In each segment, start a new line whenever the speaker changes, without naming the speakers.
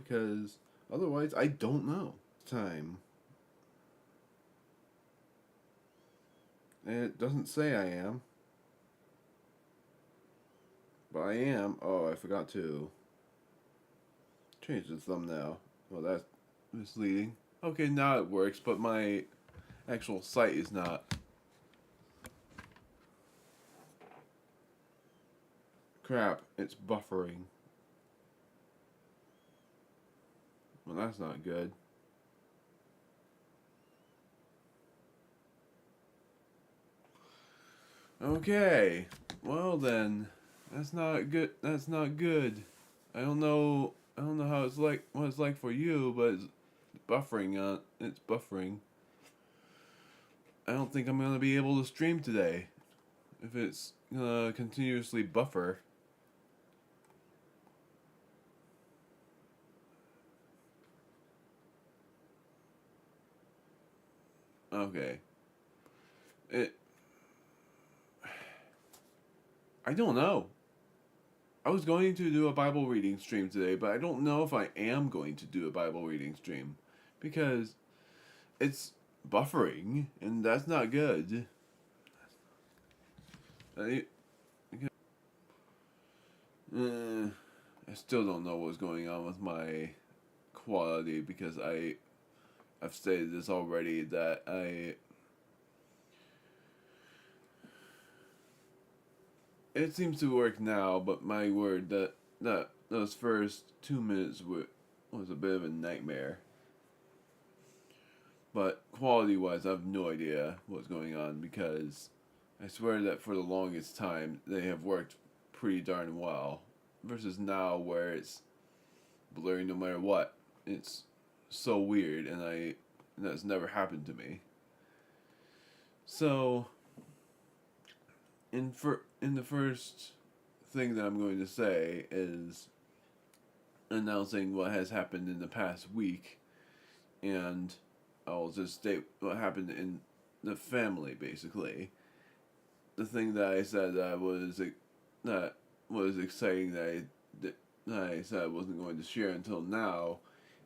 because otherwise I don't know time. And it doesn't say I am, but I am. Oh, I forgot to change the thumbnail. Well, that's misleading. Okay, now it works, but my actual site is not. Crap, it's buffering. Well, that's not good. Okay, well then, that's not good. That's not good. I don't know. I don't know how it's like. What it's like for you, but it's buffering. It's buffering. I don't think I'm gonna be able to stream today if it's gonna continuously buffer. Okay. It. I don't know. I was going to do a Bible reading stream today, but I don't know if I am going to do a Bible reading stream because it's buffering, and that's not good. I, I still don't know what's going on with my quality because I've stated this already that it seems to work now, but my word, that those first 2 minutes was a bit of a nightmare. But quality wise, I have no idea what's going on because I swear that for the longest time they have worked pretty darn well. Versus now where it's blurry no matter what. It's so weird, and that's never happened to me. So in the first thing that I'm going to say is announcing what has happened in the past week, and I'll just state what happened in the family basically. The thing that I said that was exciting that I said I wasn't going to share until now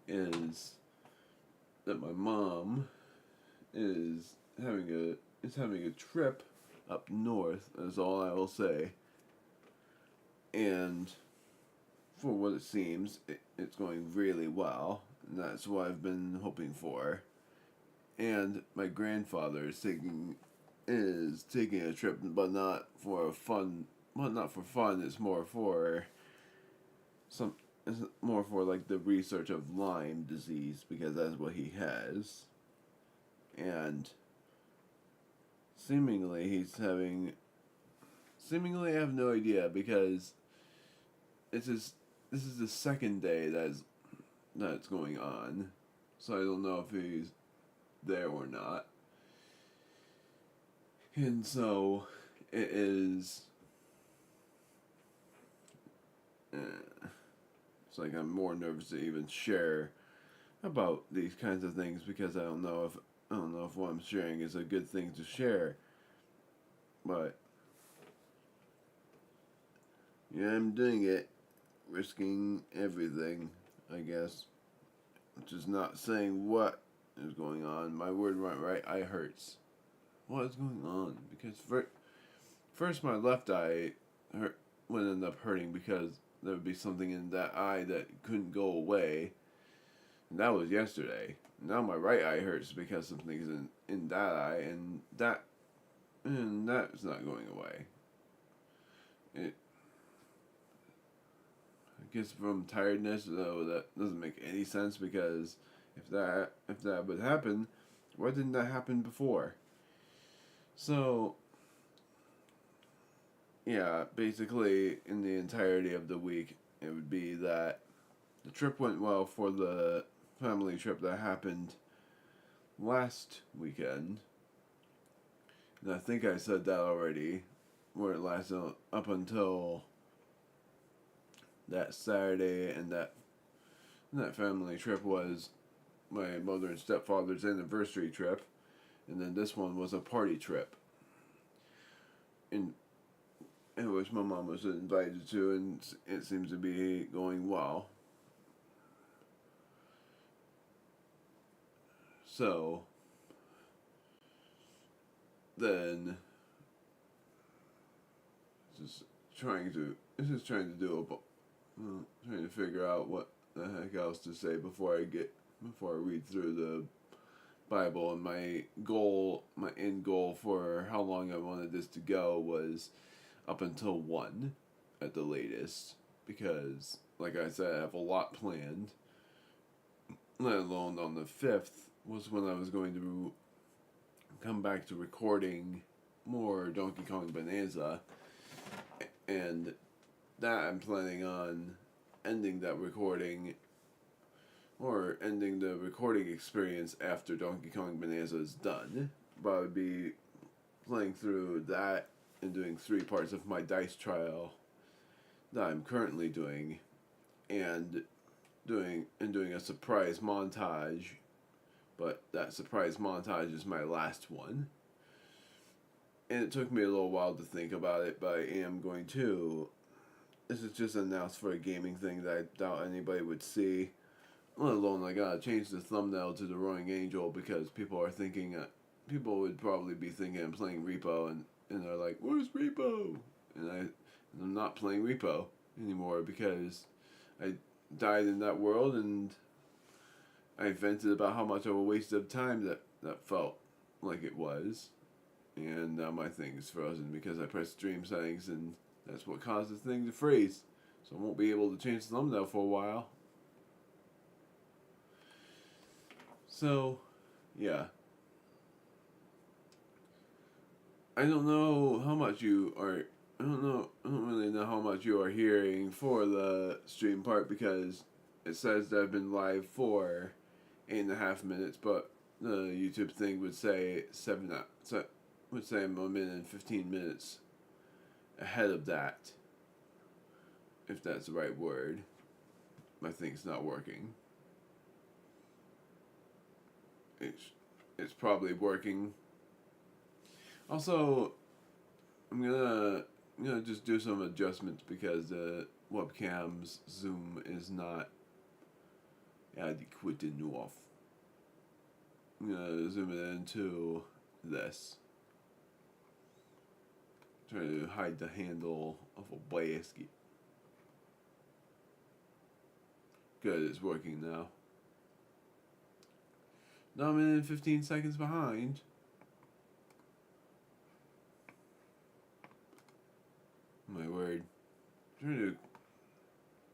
is that my mom is having a trip up north. Is all I will say. And for what it seems, it's going really well, and that's what I've been hoping for. And my grandfather is taking a trip, but not for fun. Well, not for fun. It's more for some. It's more for like the research of Lyme disease because that's what he has. And seemingly he's having. Seemingly, I have no idea because this is the second day that's going on, so I don't know if he's there or not. And so it is. It's like I'm more nervous to even share about these kinds of things because I don't know if what I'm sharing is a good thing to share. But yeah, I'm doing it, risking everything, I guess. Which is not saying what is going on. My word went right eye hurts. What is going on? Because first my left eye would end up hurting because there would be something in that eye that couldn't go away. And that was yesterday. Now my right eye hurts because something's in that eye, and that's not going away. It I guess from tiredness, though, that doesn't make any sense because if that would happen, why didn't that happen before? So yeah, basically in the entirety of the week, it would be that the trip went well for the family trip that happened last weekend. And I think I said that already, where it lasted up until that Saturday, and that family trip was my mother and stepfather's anniversary trip, and then this one was a party trip, in which my mom was invited to, and it seems to be going well. So then just trying to do trying to figure out what the heck else to say before I read through the Bible. And my end goal for how long I wanted this to go was up until 1 at the latest, because like I said, I have a lot planned, let alone on the 5th was when I was going to come back to recording more Donkey Kong Bonanza, and that I'm planning on ending that recording, or ending the recording experience after Donkey Kong Bonanza is done. But I would be playing through that and doing 3 parts of my dice trial that I'm currently doing, and doing a surprise montage. But that surprise montage is my last one. And it took me a little while to think about it, but I am going to. This is just announced for a gaming thing that I doubt anybody would see. Let alone I gotta change the thumbnail to the Roaring Angel, because people would probably be thinking I'm playing Repo, and they're like, "Where's Repo?" And I'm not playing Repo anymore, because I died in that world, and I vented about how much of a waste of time that felt like it was. And now my thing is frozen because I pressed stream settings, and that's what caused the thing to freeze. So I won't be able to change the thumbnail for a while. So, yeah. I don't know how much you are. I don't really know how much you are hearing for the stream part, because it says that I've been live for 8.5 minutes, but the YouTube thing would say I'm 1 minute and 15 minutes ahead of that, if that's the right word. My thing's not working. It's probably working. Also, I'm gonna just do some adjustments, because the webcam's zoom is not adequate enough. I'm gonna zoom it into this. Try to hide the handle of a basket. Good, it's working now. Now I'm in 15 seconds behind. My word.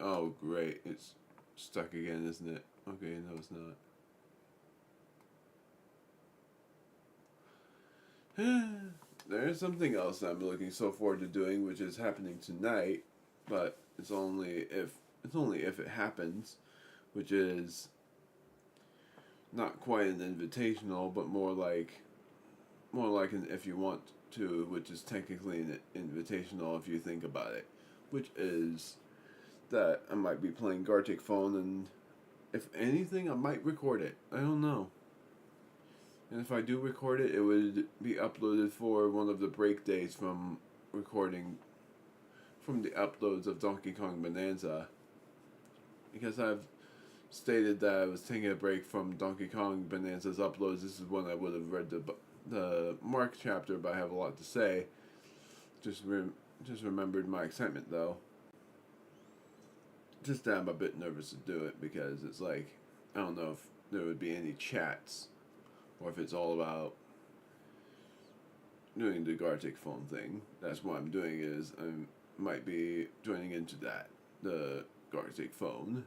Oh, great. It's stuck again, isn't it? Okay, no, it's not. There's something else I'm looking so forward to doing, which is happening tonight, but it's only if it happens, which is not quite an invitational, but more like an if you want to, which is technically an invitational if you think about it, which is that I might be playing Gartic Phone, and if anything, I might record it. I don't know. And if I do record it, it would be uploaded for one of the break days from recording, from the uploads of Donkey Kong Bonanza. Because I've stated that I was taking a break from Donkey Kong Bonanza's uploads. This is when I would have read the Mark chapter, but I have a lot to say. Just remembered my excitement, though. Just that I'm a bit nervous to do it, because it's like, I don't know if there would be any chats, or if it's all about doing the Gartic Phone thing. That's what I'm doing, is I might be joining into that, the Gartic Phone.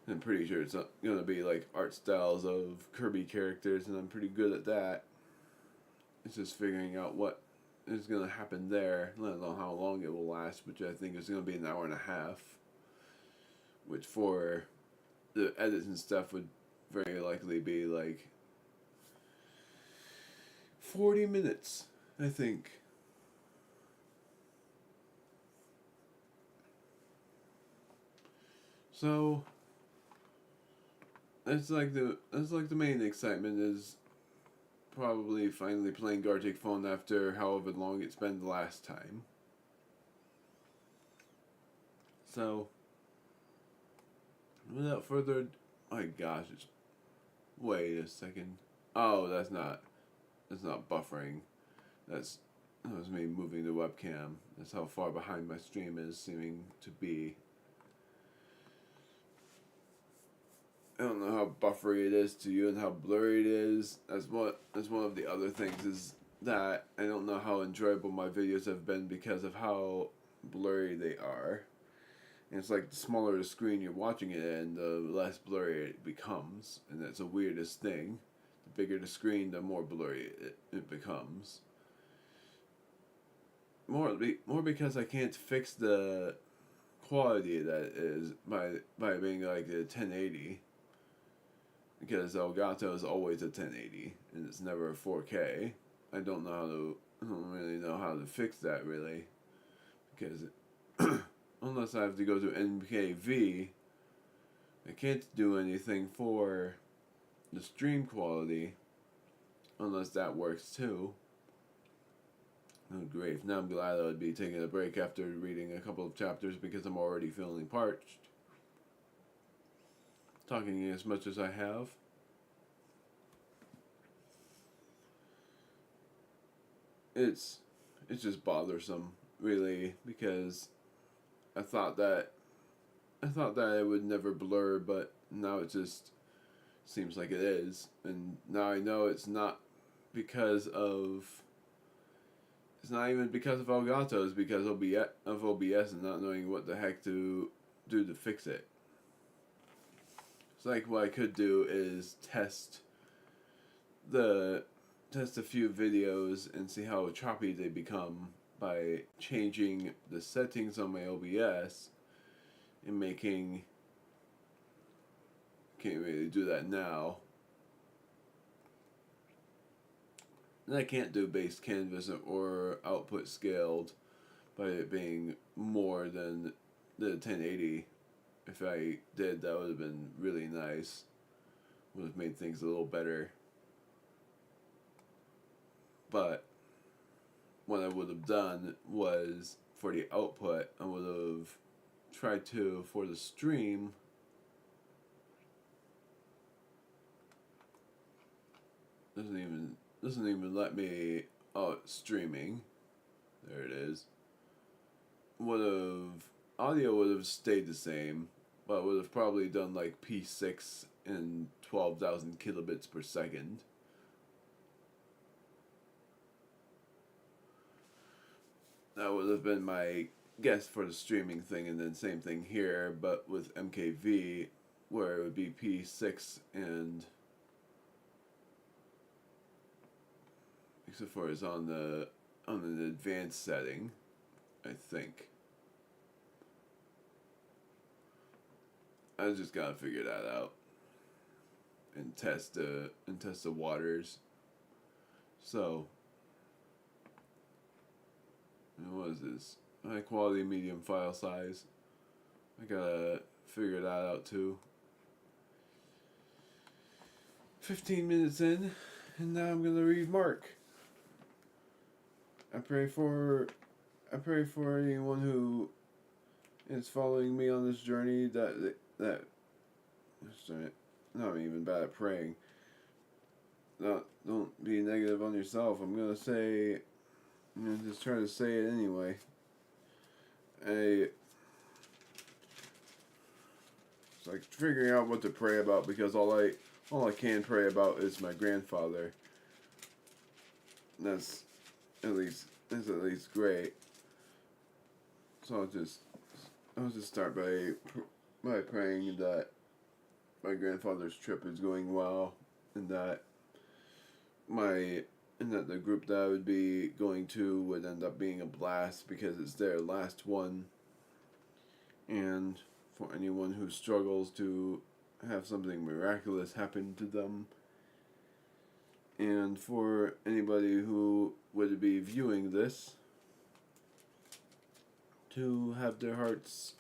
I'm pretty sure it's not going to be like art styles of Kirby characters, and I'm pretty good at that. It's just figuring out what is going to happen there, let alone how long it will last, which I think is going to be 1.5 hours. Which for the edits and stuff would very likely be like 40 minutes, I think. So that's like the main excitement, is probably finally playing Gartic Phone after however long it's been the last time. So without further, my gosh, Wait a second. Oh, that's not buffering. That was me moving the webcam. That's how far behind my stream is seeming to be. I don't know how buffery it is to you and how blurry it is. That's one of the other things is that I don't know how enjoyable my videos have been because of how blurry they are. And it's like the smaller the screen you're watching it in, the less blurry it becomes. And that's the weirdest thing. The bigger the screen, the more blurry it becomes. More because I can't fix the quality that is by being like a 1080. Because Elgato is always a 1080 and it's never a 4K. I don't really know how to fix that really, because unless I have to go to NKV, I can't do anything for the stream quality unless that works too. Oh great, now I'm glad I would be taking a break after reading a couple of chapters because I'm already feeling parched. Talking as much as I have. It's just bothersome, really, because I thought that it would never blur, but now it just seems like it is, and now I know it's not even because of Elgato, it's because of OBS and not knowing what the heck to do to fix it. It's like what I could do is test a few videos and see how choppy they become by changing the settings on my OBS and making. Can't really do that now. And I can't do base canvas or output scaled by it being more than the 1080. If I did, that would have been really nice. Would have made things a little better. But what I would have done was, for the output, I would have tried to, for the stream, doesn't even let me, oh, it's streaming. There it is. Audio would have stayed the same, but would have probably done like P6 and 12,000 kilobits per second. That would have been my guess for the streaming thing, and then same thing here, but with MKV, where it would be P6 and, except for it's on an advanced setting, I think. I just gotta figure that out and test the waters. So, what is this? High quality medium file size. I gotta figure that out too. 15 minutes in, and now I'm gonna read Mark. I pray for anyone who is following me on this journey that not even bad at praying. Don't be negative on yourself. I'm gonna just try to say it anyway. It's like figuring out what to pray about, because all I can pray about is my grandfather. That's at least great. So I'll just start by praying that my grandfather's trip is going well, and that the group that I would be going to would end up being a blast because it's their last one. And for anyone who struggles to have something miraculous happen to them, and for anybody who would be viewing this, to have their hearts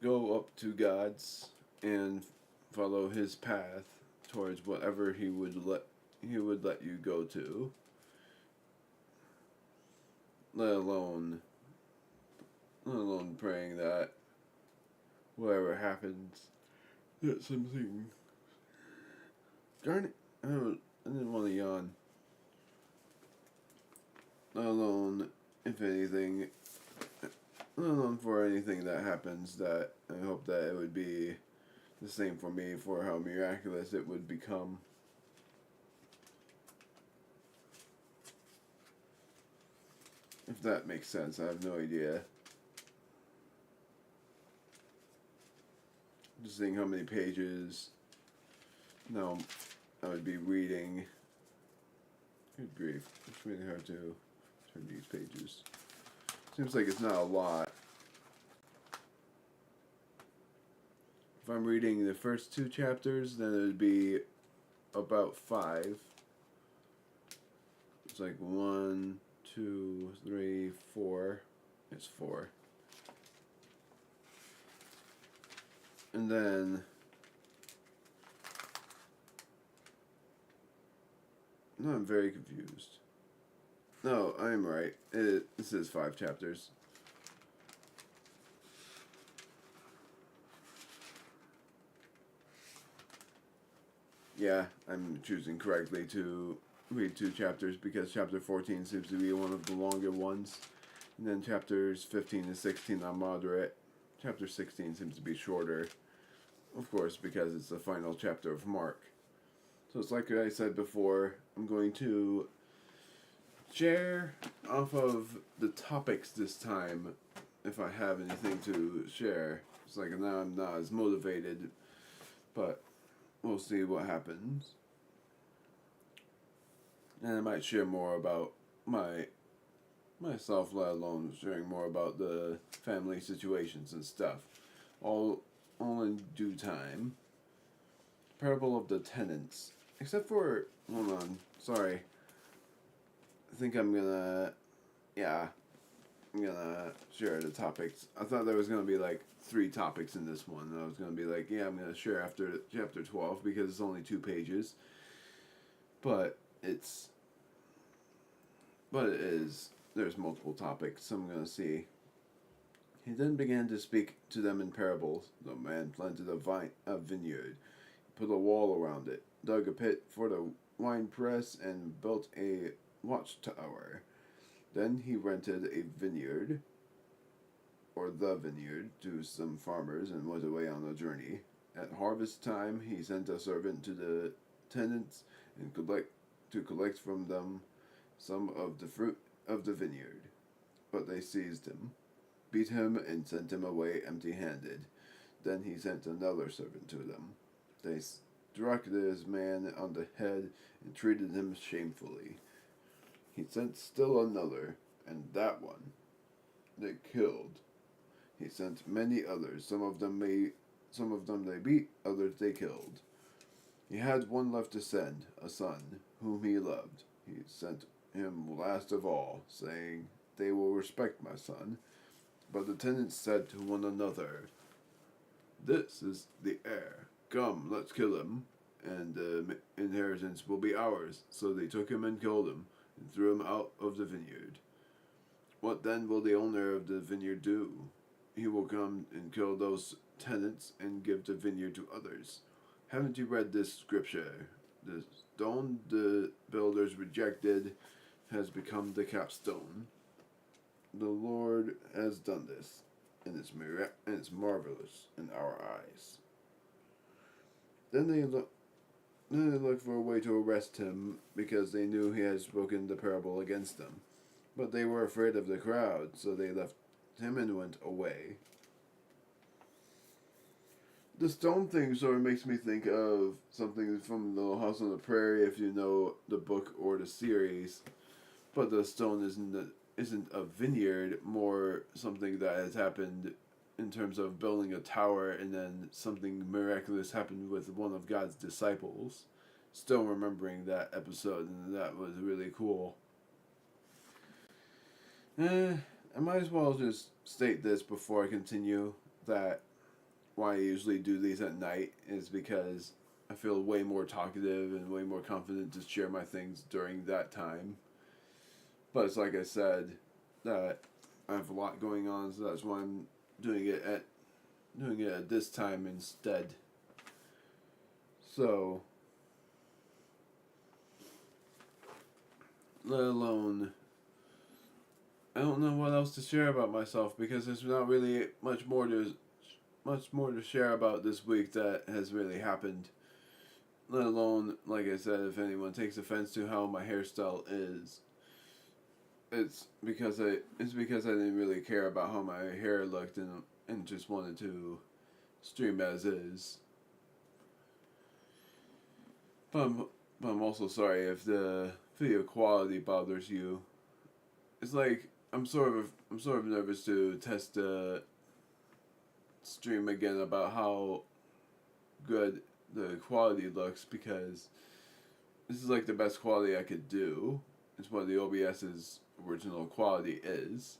go up to God's and follow His path towards whatever He would let you go to. Let alone praying that whatever happens, that Garnet, I didn't want to yawn. Not alone, if anything, not alone for anything that happens, that I hope that it would be the same for me, for how miraculous it would become. If that makes sense, I have no idea. Just seeing how many pages now I would be reading. Good grief, it's really hard to turn these pages. Seems like it's not a lot. If I'm reading the first 2 chapters, then it would be about 5. It's like 1, 2, 3, 4. It's 4. And then no, I'm very confused. No, I'm right. This is 5 chapters. Yeah, I'm choosing correctly to read 2 chapters because chapter 14 seems to be one of the longer ones. And then chapters 15 and 16 are moderate. Chapter 16 seems to be shorter. Of course, because it's the final chapter of Mark. So it's like I said before, I'm going to share off of the topics this time, if I have anything to share. It's like now I'm not as motivated, but we'll see what happens. And I might share more about myself, let alone sharing more about the family situations and stuff. All in due time. Parable of the Tenants. Except for, hold on, sorry. I think I'm gonna share the topics. I thought there was gonna be like 3 topics in this one. I was gonna be like, I'm gonna share after chapter 12 because it's only 2 pages. But it is, there's multiple topics, so I'm gonna see. He then began to speak to them in parables. The man planted a vineyard, put a wall around it, dug a pit for the wine press, and built a watchtower. Then he rented a vineyard, or the vineyard, to some farmers and went away on a journey. At harvest time, he sent a servant to the tenants and collect from them some of the fruit of the vineyard. But they seized him, beat him, and sent him away empty-handed. Then he sent another servant to them. They struck this man on the head and treated him shamefully. He sent still another, and that one they killed. He sent many others. Some of them they beat, others they killed. He had one left to send, a son, whom he loved. He sent him last of all, saying, "They will respect my son." But the tenants said to one another, "This is the heir. Come, let's kill him, and the inheritance will be ours." So they took him and killed him, and threw him out of the vineyard. What then will the owner of the vineyard do? He will come and kill those tenants and give the vineyard to others. Haven't you read this scripture? The stone the builders rejected has become the capstone. The Lord has done this, and it's marvelous in our eyes. Then they looked for a way to arrest him, because they knew he had spoken the parable against them. But they were afraid of the crowd, so they left him and went away. The stone thing sort of makes me think of something from Little House on the Prairie, if you know the book or the series. But the stone isn't a vineyard, more something that has happened in terms of building a tower, and then something miraculous happened with one of God's disciples. Still remembering that episode, and that was really cool. I might as well just state this before I continue, that why I usually do these at night is because I feel way more talkative and way more confident to share my things during that time. But it's like I said, that I have a lot going on, so that's why I'm doing it at this time instead. So let alone, I don't know what else to share about myself because there's not really much more to share about this week that has really happened. Let alone, like I said, if anyone takes offense to how my hairstyle is, it's because I didn't really care about how my hair looked and just wanted to stream as is. But I'm also sorry if the video quality bothers you. It's like I'm sort of nervous to test the stream again about how good the quality looks because this is like the best quality I could do. It's what the OBS's original quality is.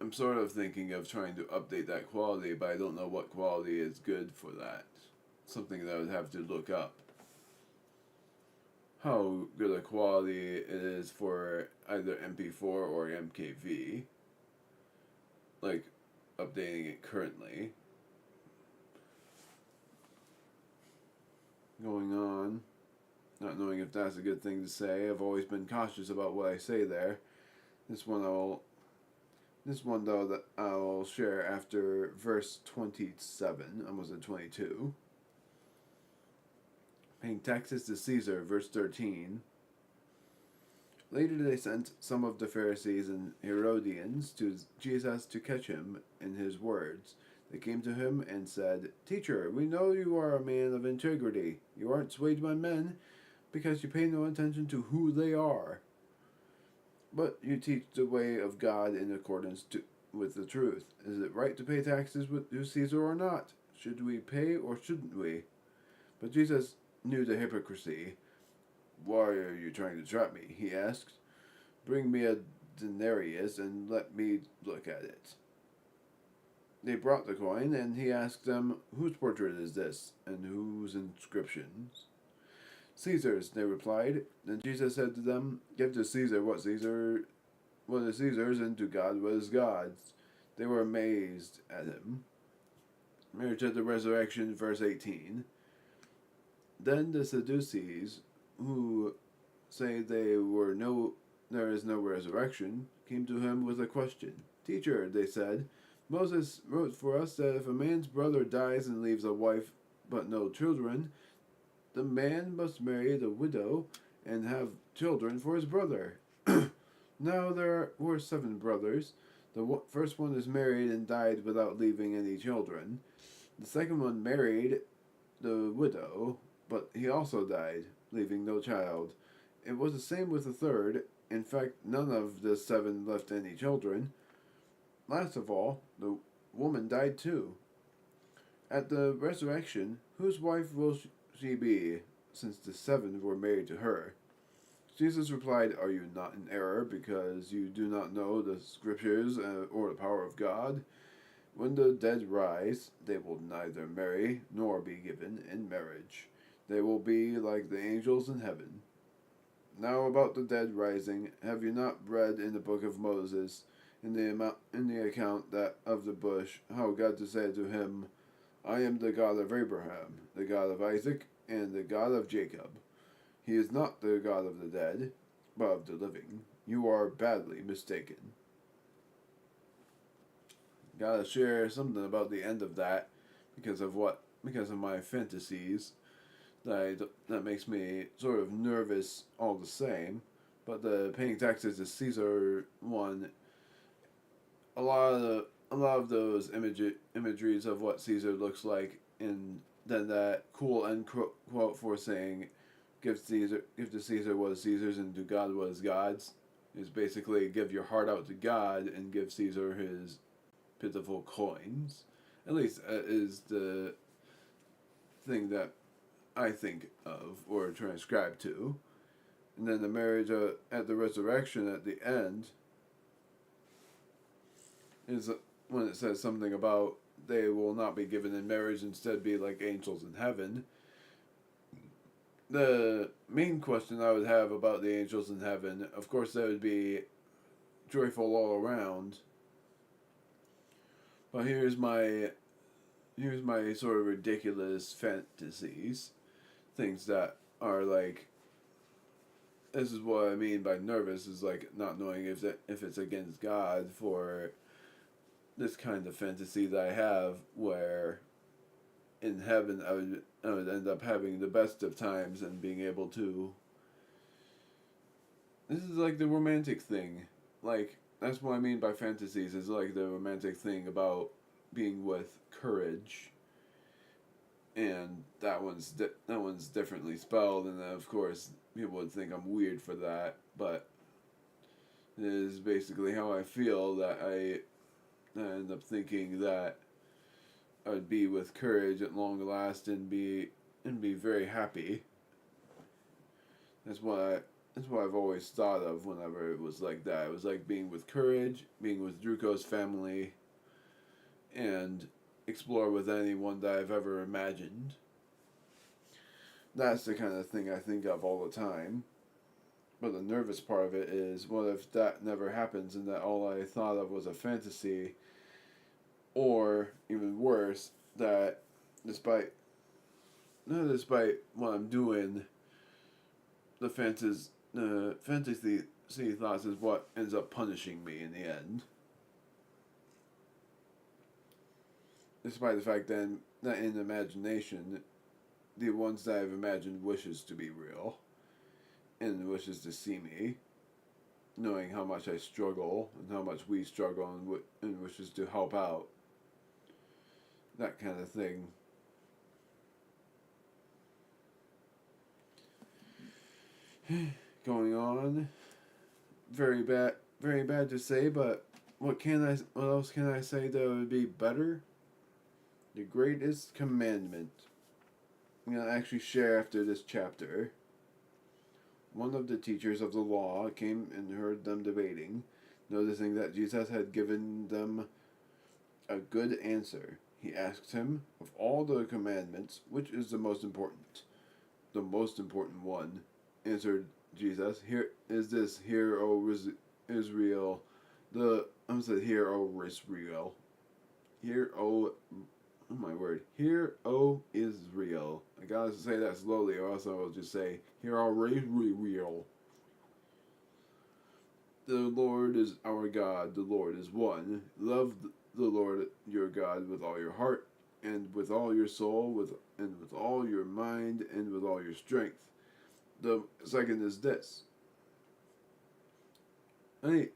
I'm sort of thinking of trying to update that quality, but I don't know what quality is good for that. Something that I would have to look up. How good a quality it is for either MP4 or MKV. Like, updating it currently. Going on. Not knowing if that's a good thing to say. I've always been cautious about what I say there. This one though that I'll share after verse 27, almost at 22. Paying taxes to Caesar, verse 13. Later they sent some of the Pharisees and Herodians to Jesus to catch him in his words. They came to him and said, "Teacher, we know you are a man of integrity. You aren't swayed by men, because you pay no attention to who they are. But you teach the way of God in accordance with the truth. Is it right to pay taxes to Caesar or not? Should we pay or shouldn't we?" But Jesus knew the hypocrisy. "Why are you trying to trap me?" he asked. "Bring me a denarius and let me look at it." They brought the coin, and he asked them, "Whose portrait is this, and whose inscriptions?" "Caesar's," they replied. Then Jesus said to them, "Give to Caesar what is Caesar's, and to God what is God's." They were amazed at him. Marriage at the resurrection, verse 18. Then the Sadducees, who say there is no resurrection, came to him with a question. "Teacher," they said, "Moses wrote for us that if a man's brother dies and leaves a wife but no children, the man must marry the widow and have children for his brother. Now there were 7 brothers. The first one is married and died without leaving any children. The second one married the widow, but he also died, leaving no child. It was the same with the third. In fact, none of the 7 left any children. Last of all, the woman died too. At the resurrection, whose wife will she be, since the 7 were married to her?" Jesus replied, "Are you not in error because you do not know the scriptures or the power of God? When the dead rise, they will neither marry nor be given in marriage. They will be like the angels in heaven. Now about the dead rising, have you not read in the book of Moses, in the account that of the bush, how God said to him, 'I am the God of Abraham, the God of Isaac, and the God of Jacob'? He is not the God of the dead, but of the living. You are badly mistaken." Gotta share something about the end of that because of my fantasies that makes me sort of nervous all the same. But the paying taxes to Caesar one, a lot of those imageries of what Caesar looks like, and then that cool end quote for saying, give to Caesar what is Caesar's and to God what is God's, is basically give your heart out to God and give Caesar his pitiful coins. At least is the thing that I think of or transcribe to. And then the marriage at the resurrection at the end is when it says something about they will not be given in marriage, instead be like angels in heaven. The main question I would have about the angels in heaven, of course, that would be joyful all around. But here's my sort of ridiculous fantasies, things that are like this is what I mean by nervous, is like not knowing if it's against God for this kind of fantasy that I have, where in heaven I would end up having the best of times and being able to. This is like the romantic thing, like that's what I mean by fantasies. Is like the romantic thing about being with courage, and that one's differently spelled, and then of course people would think I'm weird for that, but it is basically how I feel. That I end up thinking that I'd be with courage at long last and be very happy. That's what that's what I've always thought of whenever it was like that. It was like being with courage, being with Druko's family, and explore with anyone that I've ever imagined. That's the kind of thing I think of all the time. But the nervous part of it is, what if that never happens and that all I thought of was a fantasy? Or, even worse, that despite what I'm doing, the fantasy thoughts is what ends up punishing me in the end. Despite the fact that in imagination, the ones that I've imagined wishes to be real, and wishes to see me, knowing how much I struggle and how much we struggle, and wishes to help out. That kind of thing. Going on. Very bad to say, but what else can I say that would be better? The greatest commandment. I'm going to actually share after this chapter. One of the teachers of the law came and heard them debating, noticing that Jesus had given them a good answer. He asked him, of all the commandments, which is the most important? The most important one, answered Jesus. Here is this, hear, O Israel. Hear, O Israel. Hear, O, oh my word. Hear, O Israel. I gotta say that slowly, or else I will just say, hear, O Israel. The Lord is our God. The Lord is one. Love the Lord your God with all your heart, and with all your soul, and with all your mind, and with all your strength. The second is this. Okay.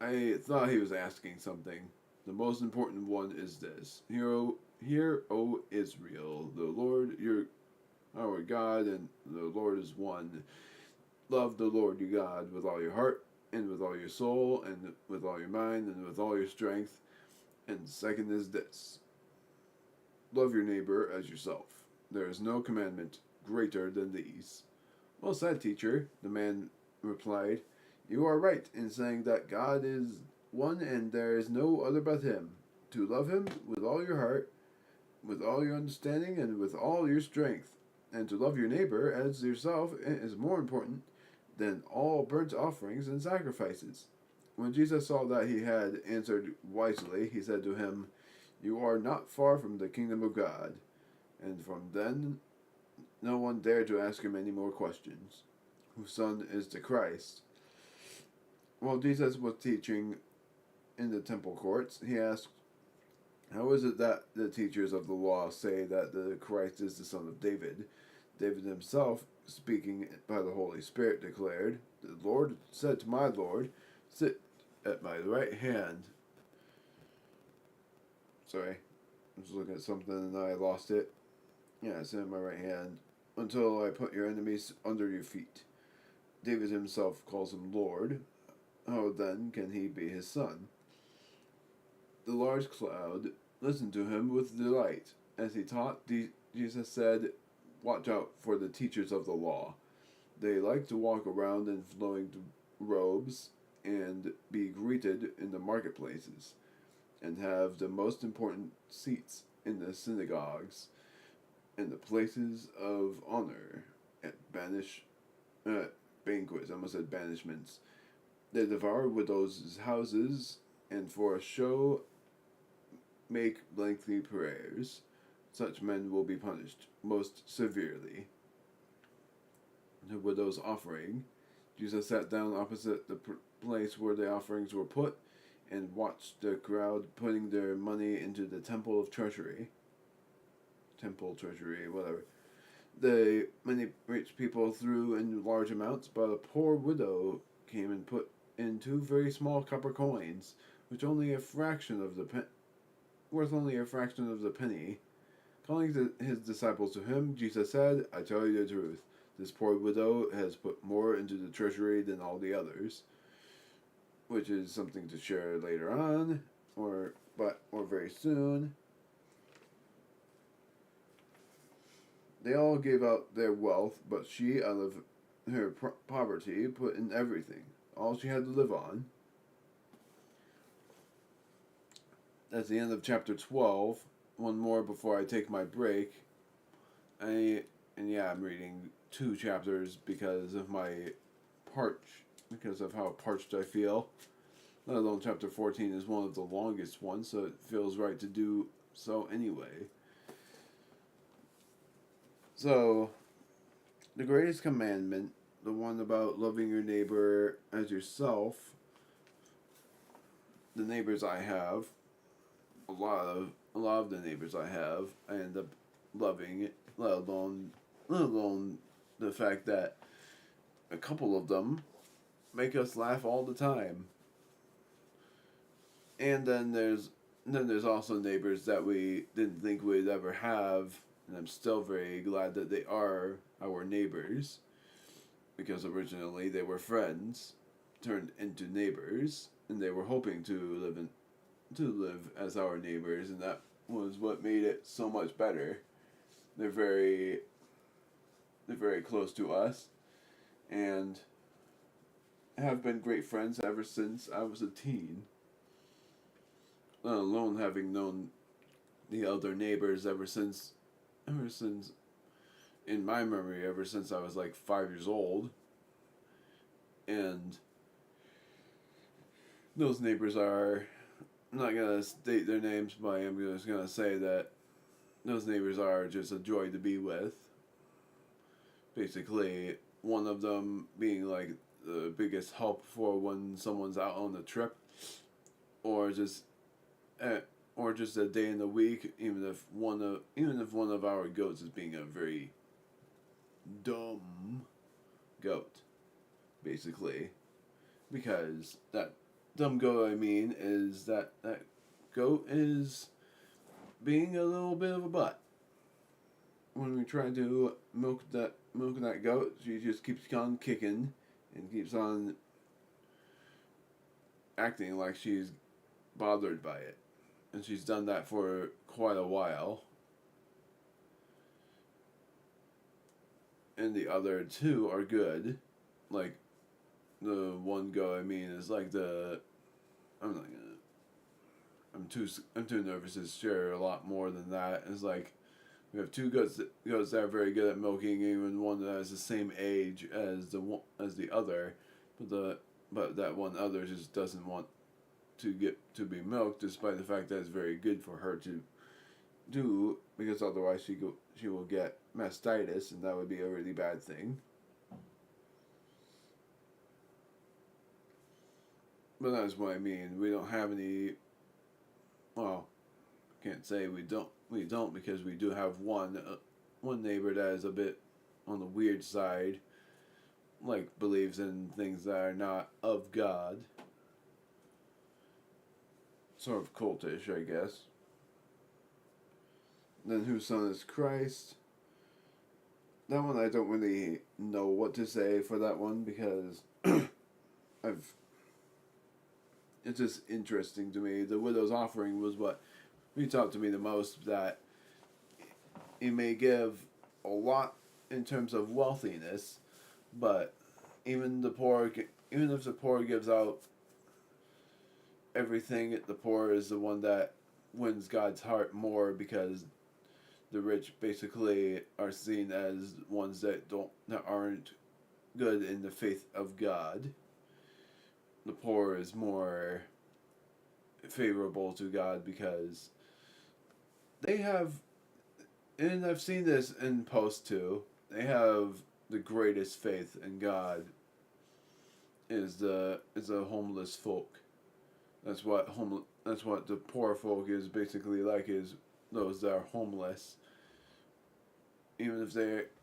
I thought he was asking something. The most important one is this. Hear, O Israel, the Lord our God, and the Lord is one. Love the Lord your God with all your heart, and with all your soul, and with all your mind, and with all your strength. And second is this. Love your neighbor as yourself. There is no commandment greater than these. Well said, teacher, the man replied. You are right in saying that God is one and there is no other but him. To love him with all your heart, with all your understanding, and with all your strength. And to love your neighbor as yourself is more important than all burnt offerings and sacrifices. When Jesus saw that he had answered wisely, he said to him, You are not far from the kingdom of God. And from then, no one dared to ask him any more questions. Whose son is the Christ? While Jesus was teaching in the temple courts, he asked, How is it that the teachers of the law say that the Christ is the son of David? David himself, speaking by the Holy Spirit, declared, The Lord said to my Lord, Sit at my right hand. Sorry, I was looking at something and I lost it. Yeah, sit at my right hand until I put your enemies under your feet. David himself calls him Lord. How then can he be his son? The large cloud listened to him with delight. As he taught, Jesus said, Watch out for the teachers of the law. They like to walk around in flowing robes and be greeted in the marketplaces, and have the most important seats in the synagogues and the places of honor at banquets. I almost said banishments. They devour widows' houses, and for a show make lengthy prayers. such men will be punished most severely. The widow's offering. Jesus sat down opposite the place where the offerings were put and watched the crowd putting their money into the temple treasury, whatever. The many rich people threw in large amounts, but a poor widow came and put in 2 very small copper coins, which only a fraction of the worth only a fraction of the penny. Calling his disciples to him, Jesus said, "I tell you the truth. This poor widow has put more into the treasury than all the others," which is something to share later on, or very soon. They all gave out their wealth, but she, out of her poverty, put in everything, all she had to live on. That's the end of chapter 12. One more before I take my break. I'm reading 2 chapters because of how parched I feel. Let alone chapter 14 is one of the longest ones, so it feels right to do so anyway. So, the greatest commandment, the one about loving your neighbor as yourself, the neighbors I have, a lot of the neighbors I have, I end up loving it, let alone the fact that a couple of them make us laugh all the time. And then there's also neighbors that we didn't think we'd ever have, and I'm still very glad that they are our neighbors, because originally they were friends turned into neighbors, and they were hoping to live as our neighbors, and that was what made it so much better. They're very close to us, and have been great friends ever since I was a teen. Let alone having known the other neighbors ever since, in my memory, ever since I was like 5 years old. And those neighbors are, I'm not going to state their names, but I am just going to say that those neighbors are just a joy to be with. Basically, one of them being like the biggest help for when someone's out on a trip, or just a day in the week, even if one of our goats is being a very dumb goat, basically, because that dumb goat is that goat is being a little bit of a butt. When we try to milk that goat, she just keeps on kicking and keeps on acting like she's bothered by it. And she's done that for quite a while. And the other 2 are good. Like, the one goat is like I'm not gonna, I'm too nervous to share a lot more than that. It's like, we have 2 goats that are very good at milking, even one that has the same age as the other, but that one other just doesn't want to be milked, despite the fact that it's very good for her to do, because otherwise she will get mastitis, and that would be a really bad thing. But that's what I mean. We don't have any. Well, can't say we don't. We don't, because we do have one neighbor that is a bit on the weird side, like believes in things that are not of God. Sort of cultish, I guess. Then whose son is Christ? That one I don't really know what to say for that one, because it's just interesting to me. The widow's offering was what reached out to me the most, that you may give a lot in terms of wealthiness, but even if the poor gives out everything, the poor is the one that wins God's heart more, because the rich basically are seen as ones that aren't good in the faith of God. The poor is more favorable to God, because they have and I've seen this in posts too. They have the greatest faith in God is the homeless folk. That's what the poor folk is basically like, is those that are homeless. Even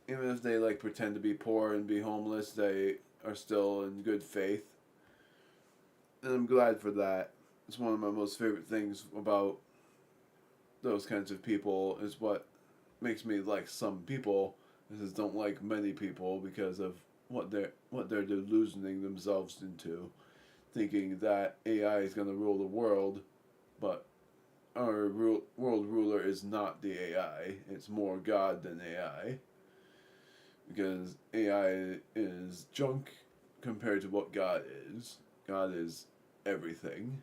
if they like pretend to be poor and be homeless, they are still in good faith. And I'm glad for that. It's one of my most favorite things about those kinds of people, is what makes me like some people. Is don't like many people because of what they're delusioning themselves into, thinking that AI is going to rule the world, but our world ruler is not the AI. It's more God than AI, because AI is junk compared to what God is. God is everything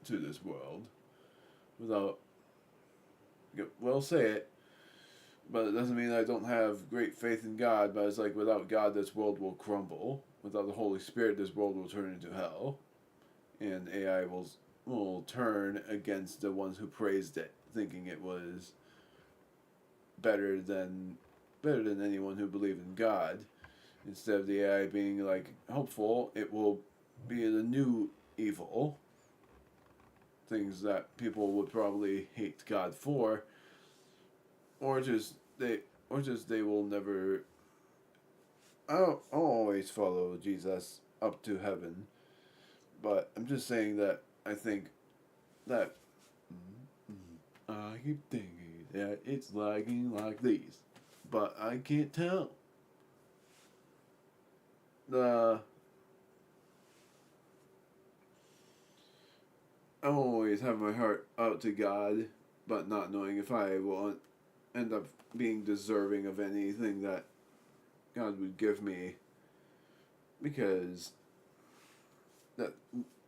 to this world. Without, well, say it, but it doesn't mean I don't have great faith in God. But it's like, without God, this world will crumble. Without the Holy Spirit, this world will turn into hell, and AI will turn against the ones who praised it, thinking it was better than anyone who believed in God. Instead of the AI being like helpful, it will be the new evil. Things that people would probably hate God for, or just they will never. I'll always follow Jesus up to heaven, but I'm just saying that I think that I keep thinking that it's lagging like these, but I can't tell. The I always have my heart out to God, but not knowing if I will end up being deserving of anything that God would give me, because that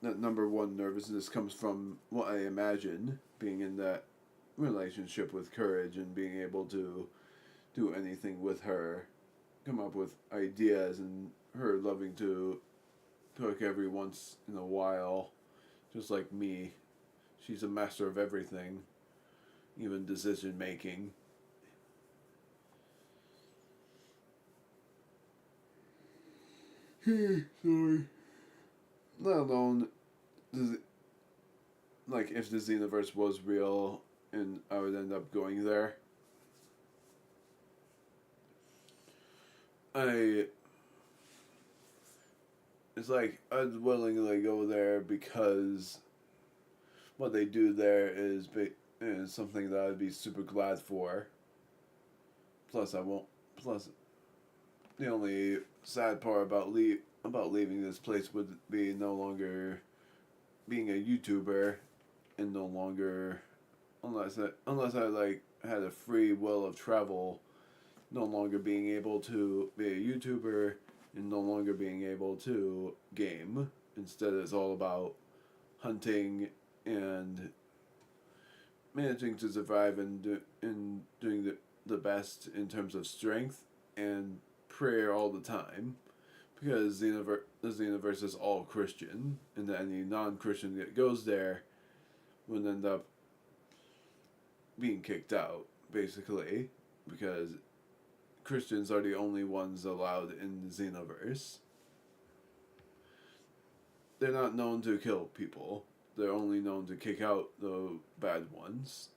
number one nervousness comes from what I imagine being in that relationship with courage, and being able to do anything with her, come up with ideas, and her loving to cook every once in a while, just like me. She's a master of everything, even decision making. Sorry. Let alone, does it, like, if this universe was real and I would end up going there, it's like I'd willingly go there, because what they do there is something that I'd be super glad for. Plus, I won't. Plus, the only sad part about leaving this place would be no longer being a YouTuber, and no longer, unless I like had a free will of travel, no longer being able to be a YouTuber, and no longer being able to game. Instead, it's all about hunting and managing to survive, and doing the best in terms of strength and prayer all the time, because the universe is all Christian, and any non-Christian that goes there would end up being kicked out, basically, because Christians are the only ones allowed in the Xenoverse. They're not known to kill people. They're only known to kick out the bad ones,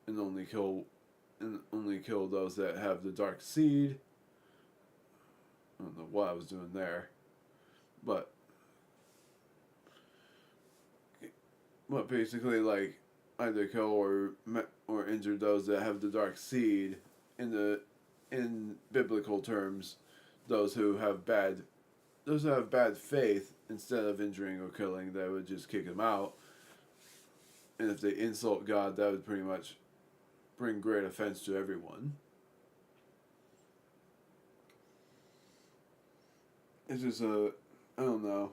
and only kill those that have the dark seed. I don't know what I was doing there, but basically, like, either kill or injure those that have the dark seed. In biblical terms, those who have bad faith, instead of injuring or killing, they would just kick them out. And if they insult God, that would pretty much bring great offense to everyone. It's just I don't know,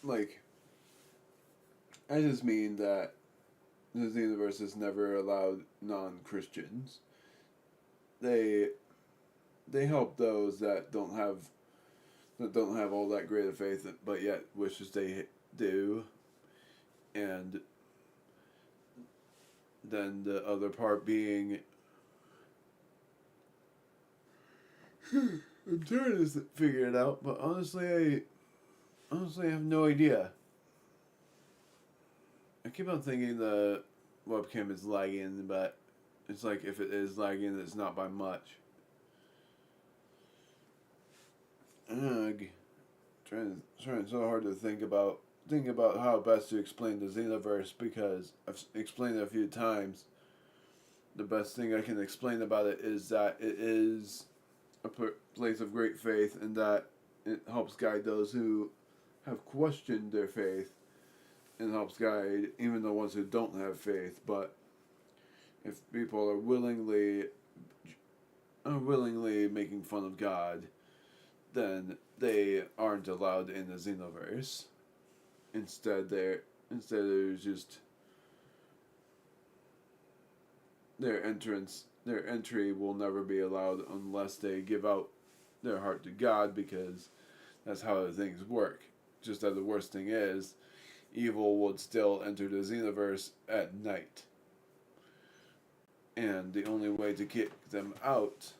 like, I just mean that the universe has never allowed non-Christians. They help those that don't have all that great a faith, but yet wishes they do. And then the other part being I'm trying to figure it out, but honestly, I have no idea. I keep on thinking the webcam is lagging, but it's like if it is lagging, it's not by much. Ugh. Trying so hard to think about how best to explain the Xenoverse, because I've explained it a few times. The best thing I can explain about it is that it is a place of great faith, and that it helps guide those who have questioned their faith, and helps guide even the ones who don't have faith. But if people are willingly making fun of God, then they aren't allowed in the Xenoverse. Instead, there's just their entry will never be allowed unless they give out their heart to God, because that's how things work. Just that the worst thing is, evil would still enter the Xenoverse at night. And the only way to kick them out,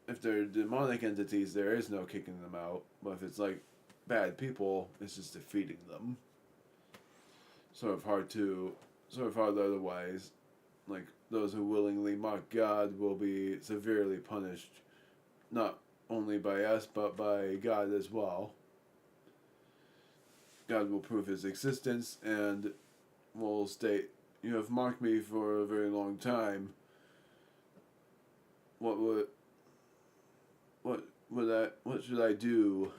if they're demonic entities, there is no kicking them out. But if it's like bad people, it's just defeating them. Sort of hard otherwise. Like, those who willingly mock God will be severely punished, not only by us, but by God as well. God will prove his existence and will state, "You have mocked me for a very long time. What should I do?"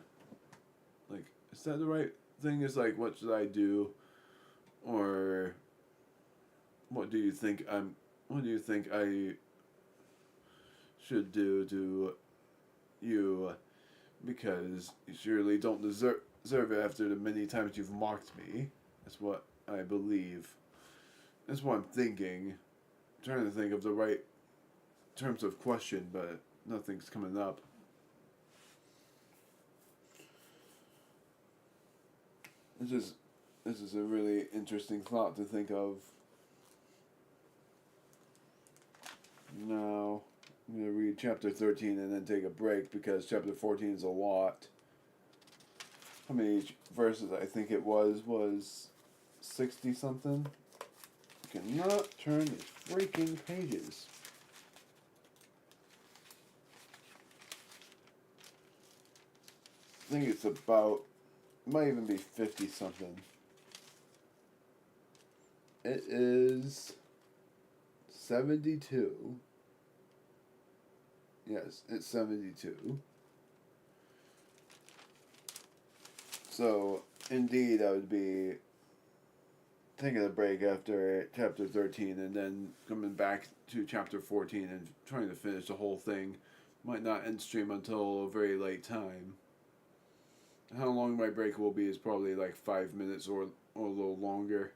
Like, is that the right thing? It's like, what should I do? Or what do you think I should do to you? Because you surely don't deserve it after the many times you've mocked me. That's what I believe. That's what I'm thinking. I'm trying to think of the right terms of question, but nothing's coming up. This is a really interesting thought to think of. Now, I'm going to read chapter 13 and then take a break, because chapter 14 is a lot. How many verses I think it was 60 something? I cannot turn these freaking pages. I think it's about, it might even be 50 something. It is 72. Yes, it's 72. So, indeed, I would be taking a break after chapter 13 and then coming back to chapter 14 and trying to finish the whole thing. Might not end stream until a very late time. How long my break will be is probably like 5 minutes or a little longer.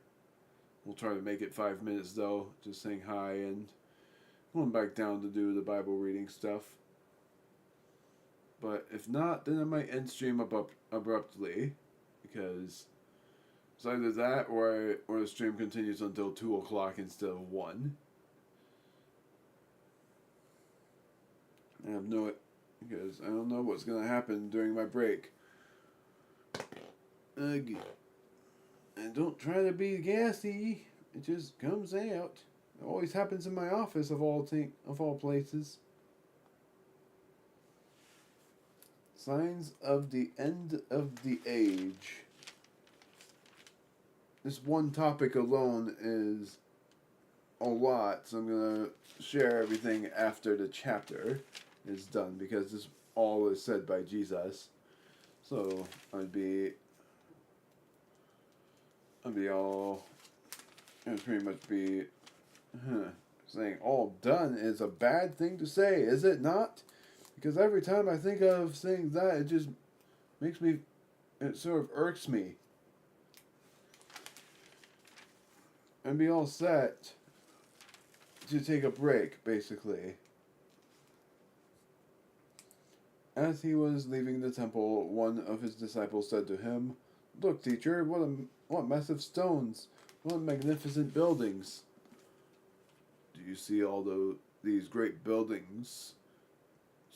We'll try to make it 5 minutes though, just saying hi and going back down to do the Bible reading stuff. But if not, then I might end stream abruptly, because it's either that or the stream continues until 2 o'clock instead of 1. Because I don't know what's going to happen during my break. And don't try to be gassy. It just comes out. It always happens in my office of all places. Signs of the end of the age. This one topic alone is a lot, so I'm going to share everything after the chapter is done, because this all is said by Jesus. So I'd pretty much be saying all done is a bad thing to say, is it not? Because every time I think of saying that, it just it sort of irks me. And be all set to take a break, basically. As he was leaving the temple, one of his disciples said to him, "Look, teacher, what massive stones, what magnificent buildings." "Do you see all these great buildings?"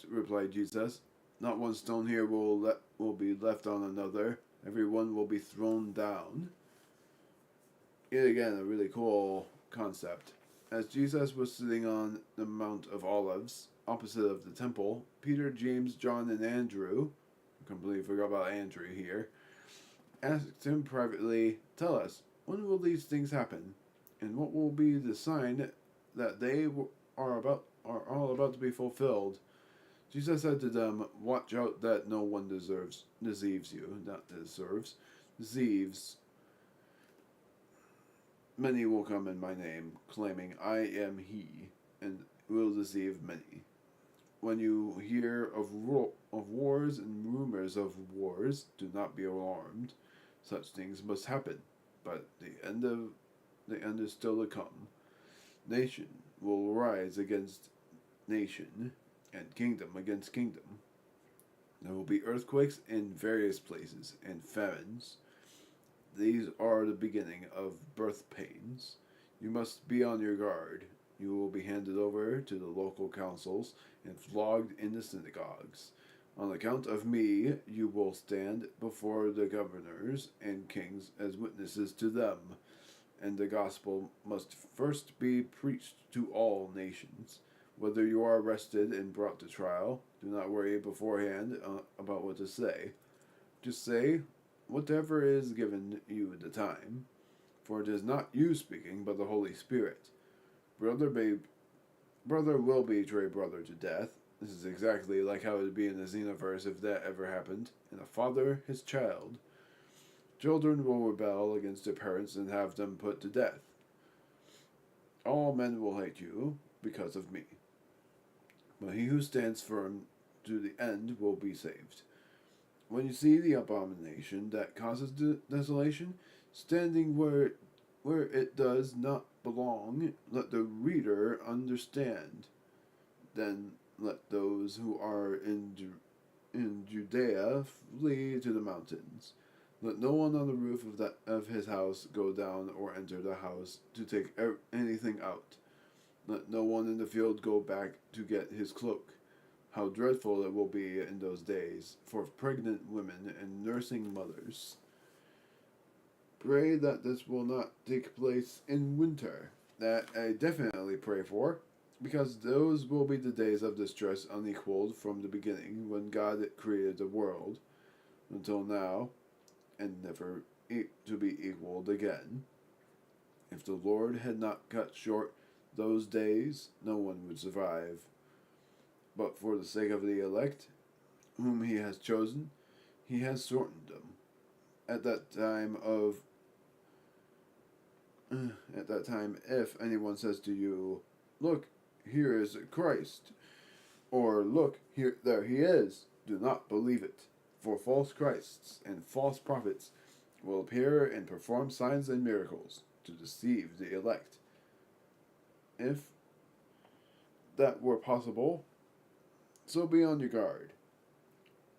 replied Jesus. Not one stone here will be left on another. Every one will be thrown down. Yet again, a really cool concept. As Jesus was sitting on the Mount of Olives, opposite of the temple, Peter, James, John, and Andrew, I completely forgot about Andrew here, asked him privately, "Tell us, when will these things happen? And what will be the sign that they are all about to be fulfilled?" Jesus said to them, "Watch out that no one deceives you, not deceives. Many will come in my name, claiming I am he, and will deceive many. When you hear of wars and rumors of wars, do not be alarmed. Such things must happen, but the end is still to come. Nation will rise against nation, and kingdom against kingdom. There will be earthquakes in various places, and famines. These are the beginning of birth pains. You must be on your guard. You will be handed over to the local councils and flogged in the synagogues. On account of me, you will stand before the governors and kings as witnesses to them, and the gospel must first be preached to all nations. Whether you are arrested and brought to trial, do not worry beforehand about what to say. Just say whatever is given you at the time, for it is not you speaking, but the Holy Spirit. Brother will betray brother to death. This is exactly like how it would be in the Xenoverse if that ever happened, and a father his child. Children will rebel against their parents and have them put to death. All men will hate you because of me. But he who stands firm to the end will be saved. When you see the abomination that causes desolation, standing where it does not belong, let the reader understand. Then let those who are in Judea flee to the mountains. Let no one on the roof of his house go down or enter the house to take anything out. Let no one in the field go back to get his cloak. How dreadful it will be in those days for pregnant women and nursing mothers. Pray that this will not take place in winter. That I definitely pray for, because those will be the days of distress unequaled from the beginning when God created the world until now, and never to be equaled again. If the Lord had not cut short those days, no one would survive. But for the sake of the elect, whom he has chosen, he has shortened them. At that time, if anyone says to you, "Look, here is Christ," or "Look, there he is," do not believe it. For false Christs and false prophets will appear and perform signs and miracles to deceive the elect. If that were possible, so be on your guard.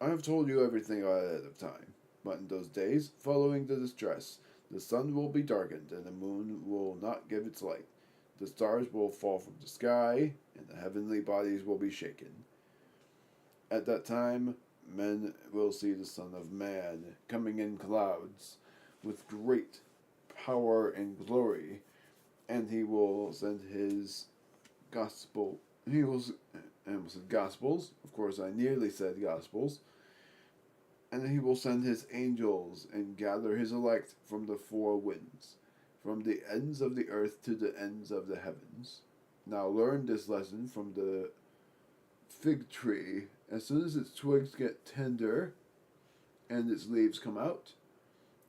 I have told you everything ahead of time, but in those days, following the distress, the sun will be darkened, and the moon will not give its light. The stars will fall from the sky, and the heavenly bodies will be shaken. At that time, men will see the Son of Man coming in clouds with great power and glory, and he will send his gospel. I almost said gospels. Of course, I nearly said gospels. And he will send his angels and gather his elect from the four winds, from the ends of the earth to the ends of the heavens. Now learn this lesson from the fig tree. As soon as its twigs get tender and its leaves come out,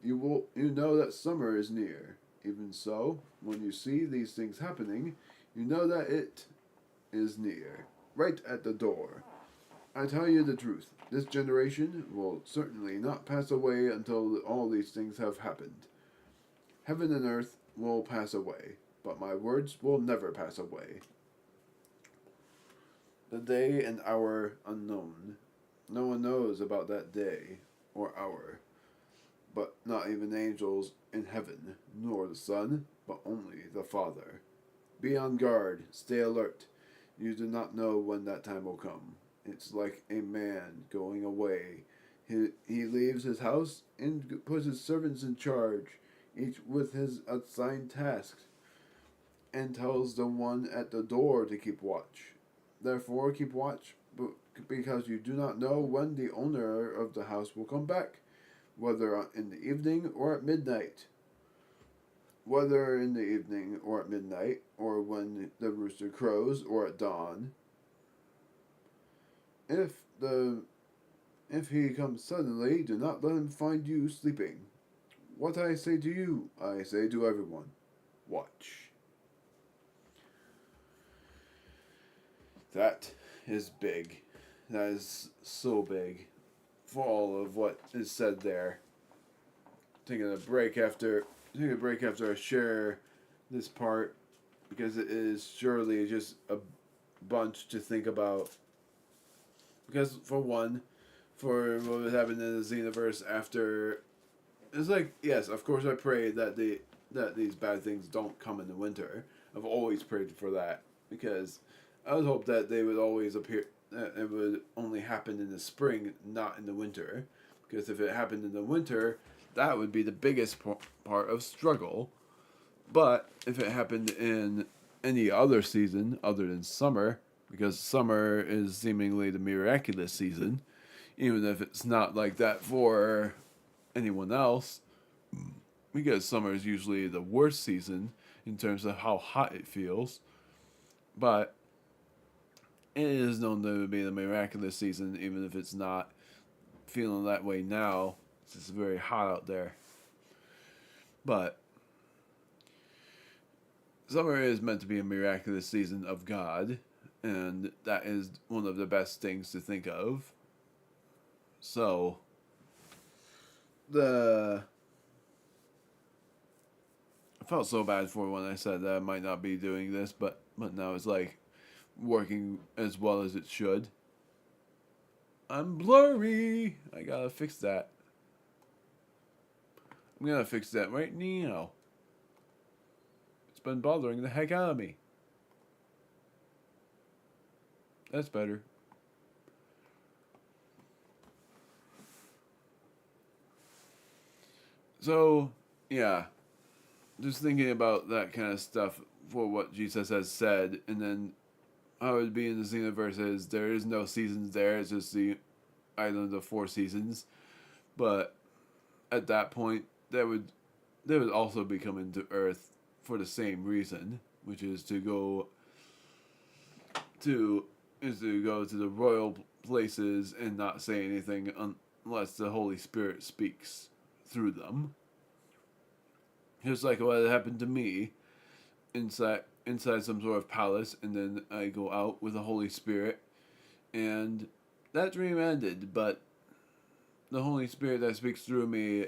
you know that summer is near. Even so, when you see these things happening, you know that it is near, right at the door. I tell you the truth, this generation will certainly not pass away until all these things have happened. Heaven and earth will pass away, but my words will never pass away. The day and hour unknown. No one knows about that day or hour, but not even angels in heaven, nor the Son, but only the Father. Be on guard, stay alert. You do not know when that time will come. It's like a man going away. He leaves his house and puts his servants in charge, each with his assigned tasks, and tells the one at the door to keep watch. Therefore, keep watch, because you do not know when the owner of the house will come back, whether in the evening or at midnight. Whether in the evening or at midnight, or when the rooster crows, or at dawn. If the if he comes suddenly, do not let him find you sleeping. What I say to you, I say to everyone. Watch. That is big. That is so big for all of what is said there. Taking a break after I share this part, because it is surely just a bunch to think about. Because for one, for what would happen in the Xenoverse after, it's like, yes, of course I pray that these bad things don't come in the winter. I've always prayed for that, because I would hope that they would always appear, that it would only happen in the spring, not in the winter. Because if it happened in the winter, that would be the biggest part of struggle. But if it happened in any other season other than summer, because summer is seemingly the miraculous season, even if it's not like that for anyone else, because summer is usually the worst season in terms of how hot it feels. But it is known to be the miraculous season, even if it's not feeling that way now. It's just very hot out there. But summer is meant to be a miraculous season of God, and that is one of the best things to think of. So, I felt so bad for when I said that I might not be doing this, but now it's like working as well as it should. I'm blurry. I gotta fix that. I'm gonna fix that right now. It's been bothering the heck out of me. That's better. So, yeah. Just thinking about that kind of stuff for what Jesus has said, and then how it would be in the Xenoverse is there is no seasons there, it's just the island of four seasons. But at that point, they would also be coming to Earth for the same reason, which is to go to the royal places and not say anything unless the Holy Spirit speaks through them. Just like what happened to me inside some sort of palace, and then I go out with the Holy Spirit, and that dream ended. But the Holy Spirit that speaks through me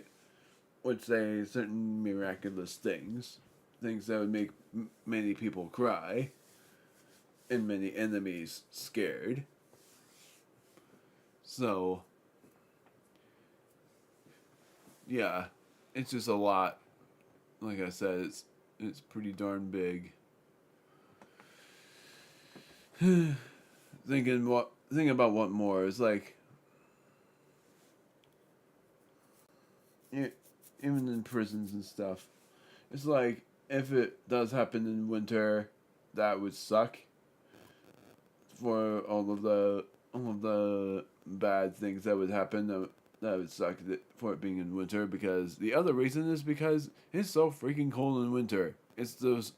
would say certain miraculous things that would make many people cry, and many enemies scared. So, yeah, it's just a lot. Like I said, it's pretty darn big. Thinking about what more is like. Even in prisons and stuff, it's like if it does happen in winter, that would suck. For all of the bad things that would happen, that would suck for it being in winter. Because the other reason is because it's so freaking cold in winter. It's the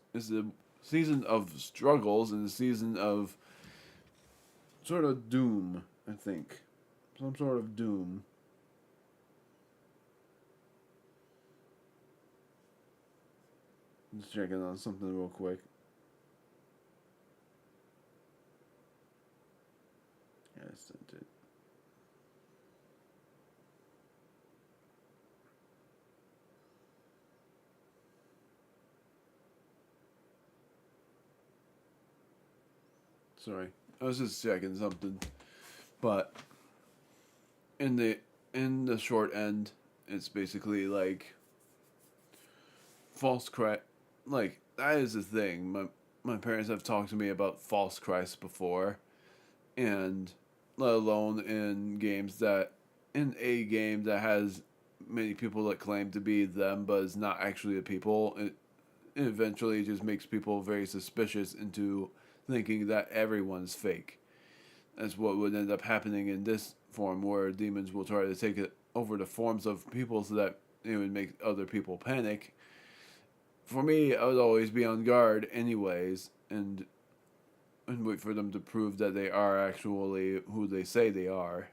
season of struggles and the season of sort of doom. I think some sort of doom. Just checking on something real quick. Yeah, I sent it. Sorry, I was just checking something. But in the short end, it's basically like false Christ. Like that is the thing. My parents have talked to me about false Christ before, and let alone in games that in a game that has many people that claim to be them but is not actually the people. It eventually just makes people very suspicious into thinking that everyone's fake. That's what would end up happening in this form, where demons will try to take it over the forms of people so that it would make other people panic. For me, I would always be on guard, anyways, and wait for them to prove that they are actually who they say they are.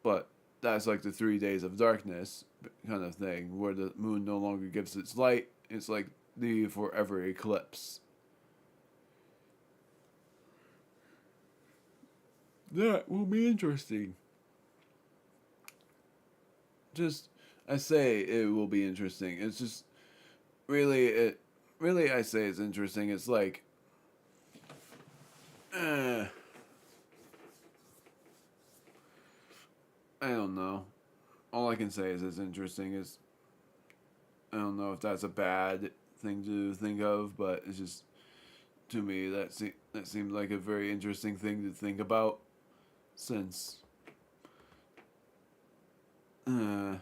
But that's like the 3 days of darkness kind of thing, where the moon no longer gives its light. It's like the forever eclipse. That will be interesting. Just, I say it will be interesting. It's just really I say it's interesting. It's like, uh, I don't know. All I can say is it's interesting. Is I don't know if that's a bad thing to think of, but it's just to me that seems like a very interesting thing to think about, since uh,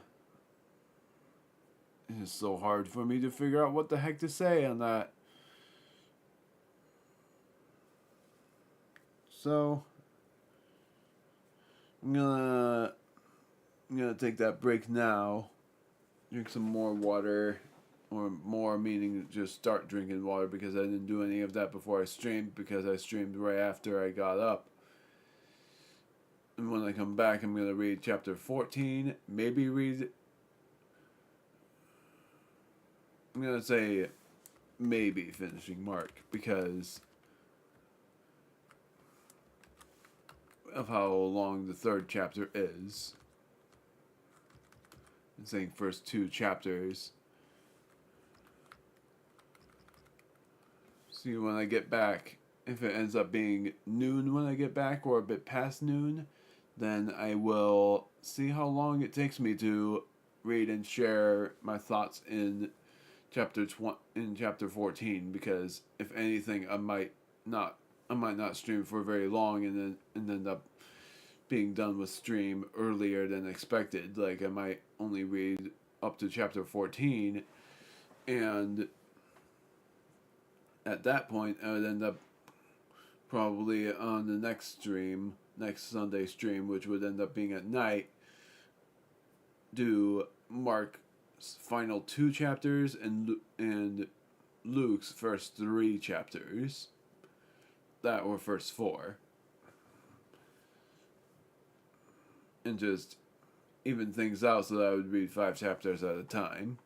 it's so hard for me to figure out what the heck to say on that. So I'm gonna I'm gonna take that break now. Drink some more water, or more meaning just start drinking water, because I didn't do any of that before I streamed, because I streamed right after I got up. And when I come back, I'm gonna read chapter 14. Maybe read. I'm gonna say maybe finishing Mark, because of how long the third chapter is. I'm saying first two chapters. See, when I get back, if it ends up being noon when I get back, or a bit past noon, then I will see how long it takes me to read and share my thoughts in chapter 14, because if anything, not I might not stream for very long, and end up being done with stream earlier than expected. Like, I might only read up to chapter 14, and at that point I would end up probably on the next Sunday stream, which would end up being at night, do Mark's final two chapters and Luke's first three chapters. That were first four. And just even things out so that I would read 5 chapters at a time.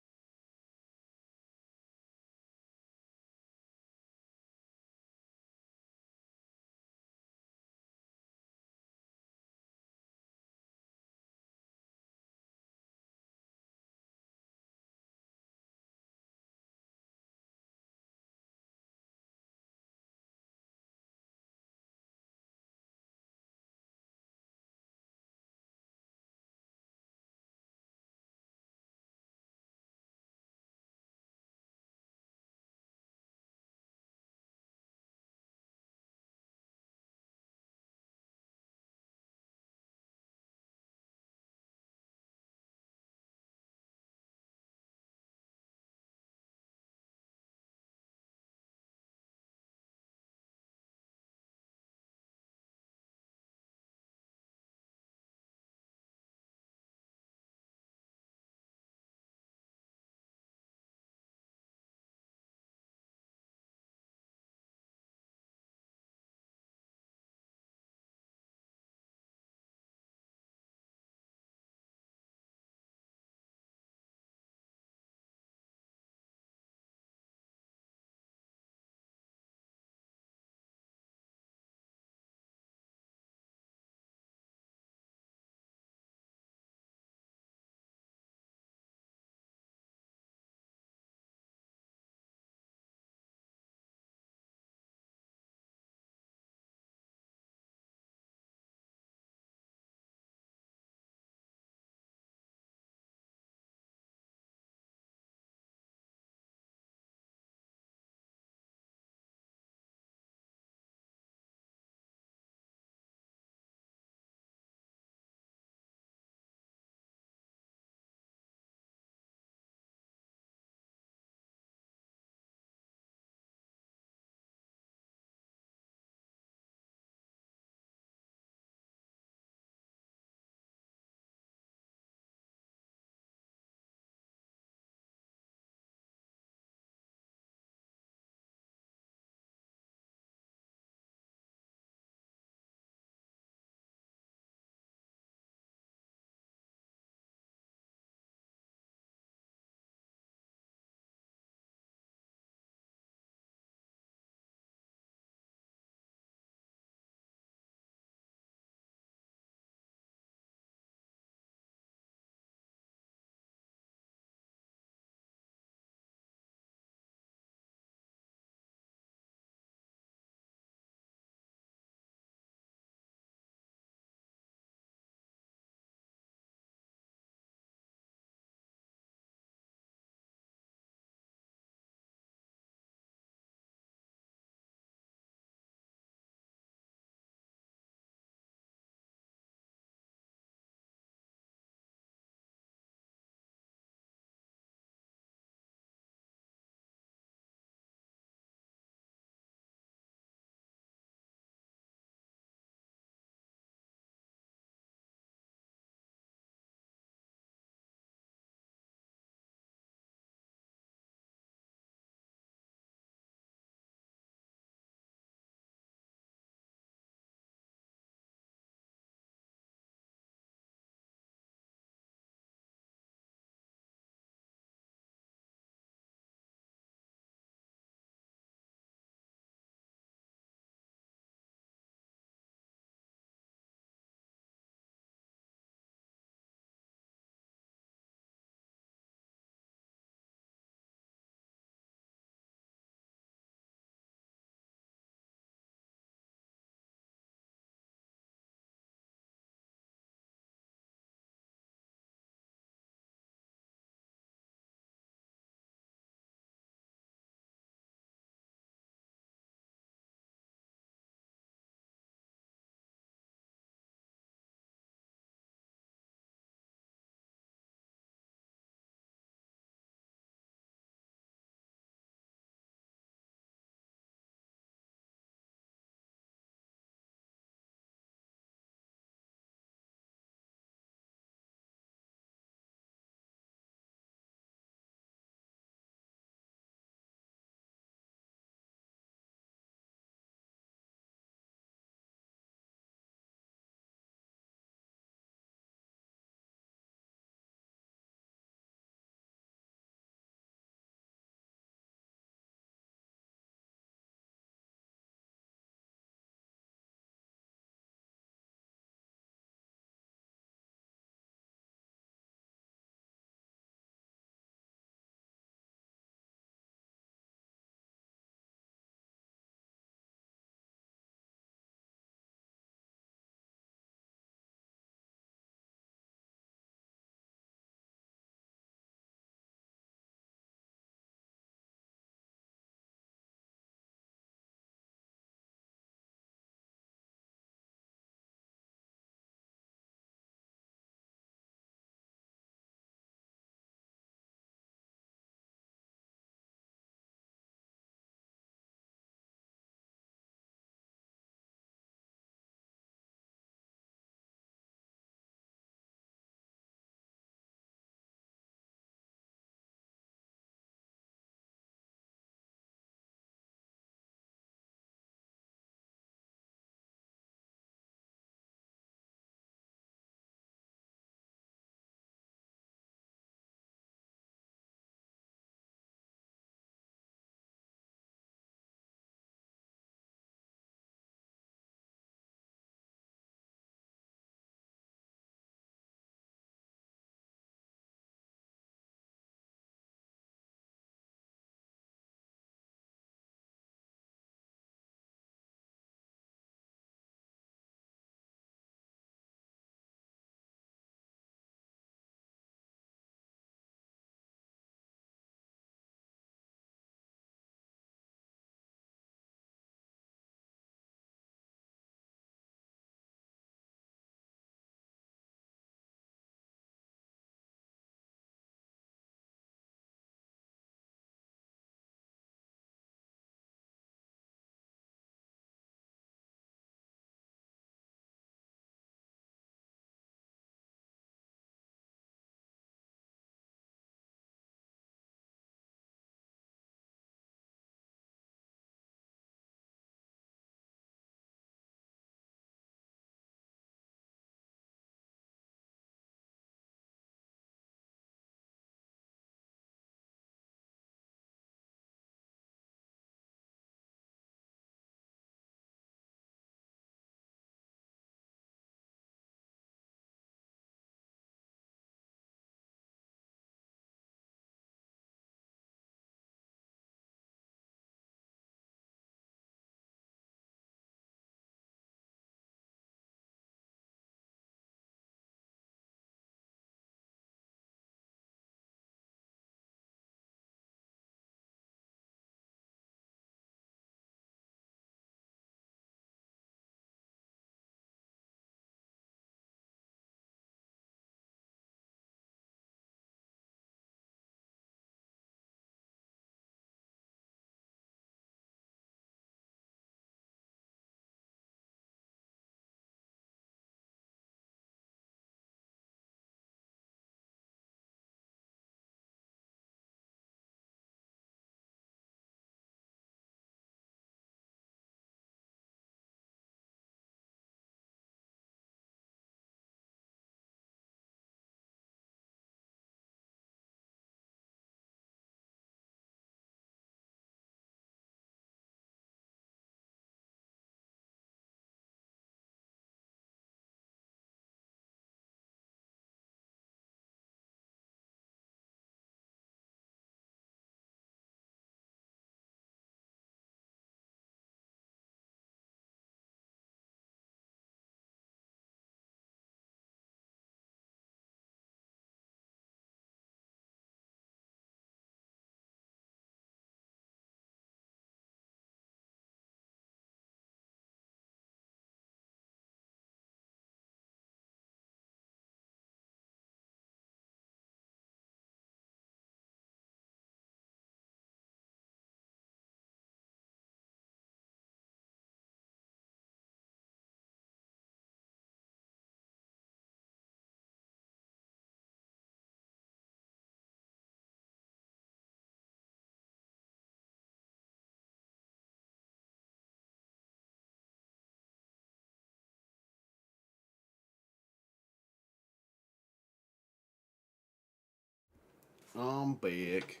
I'm back.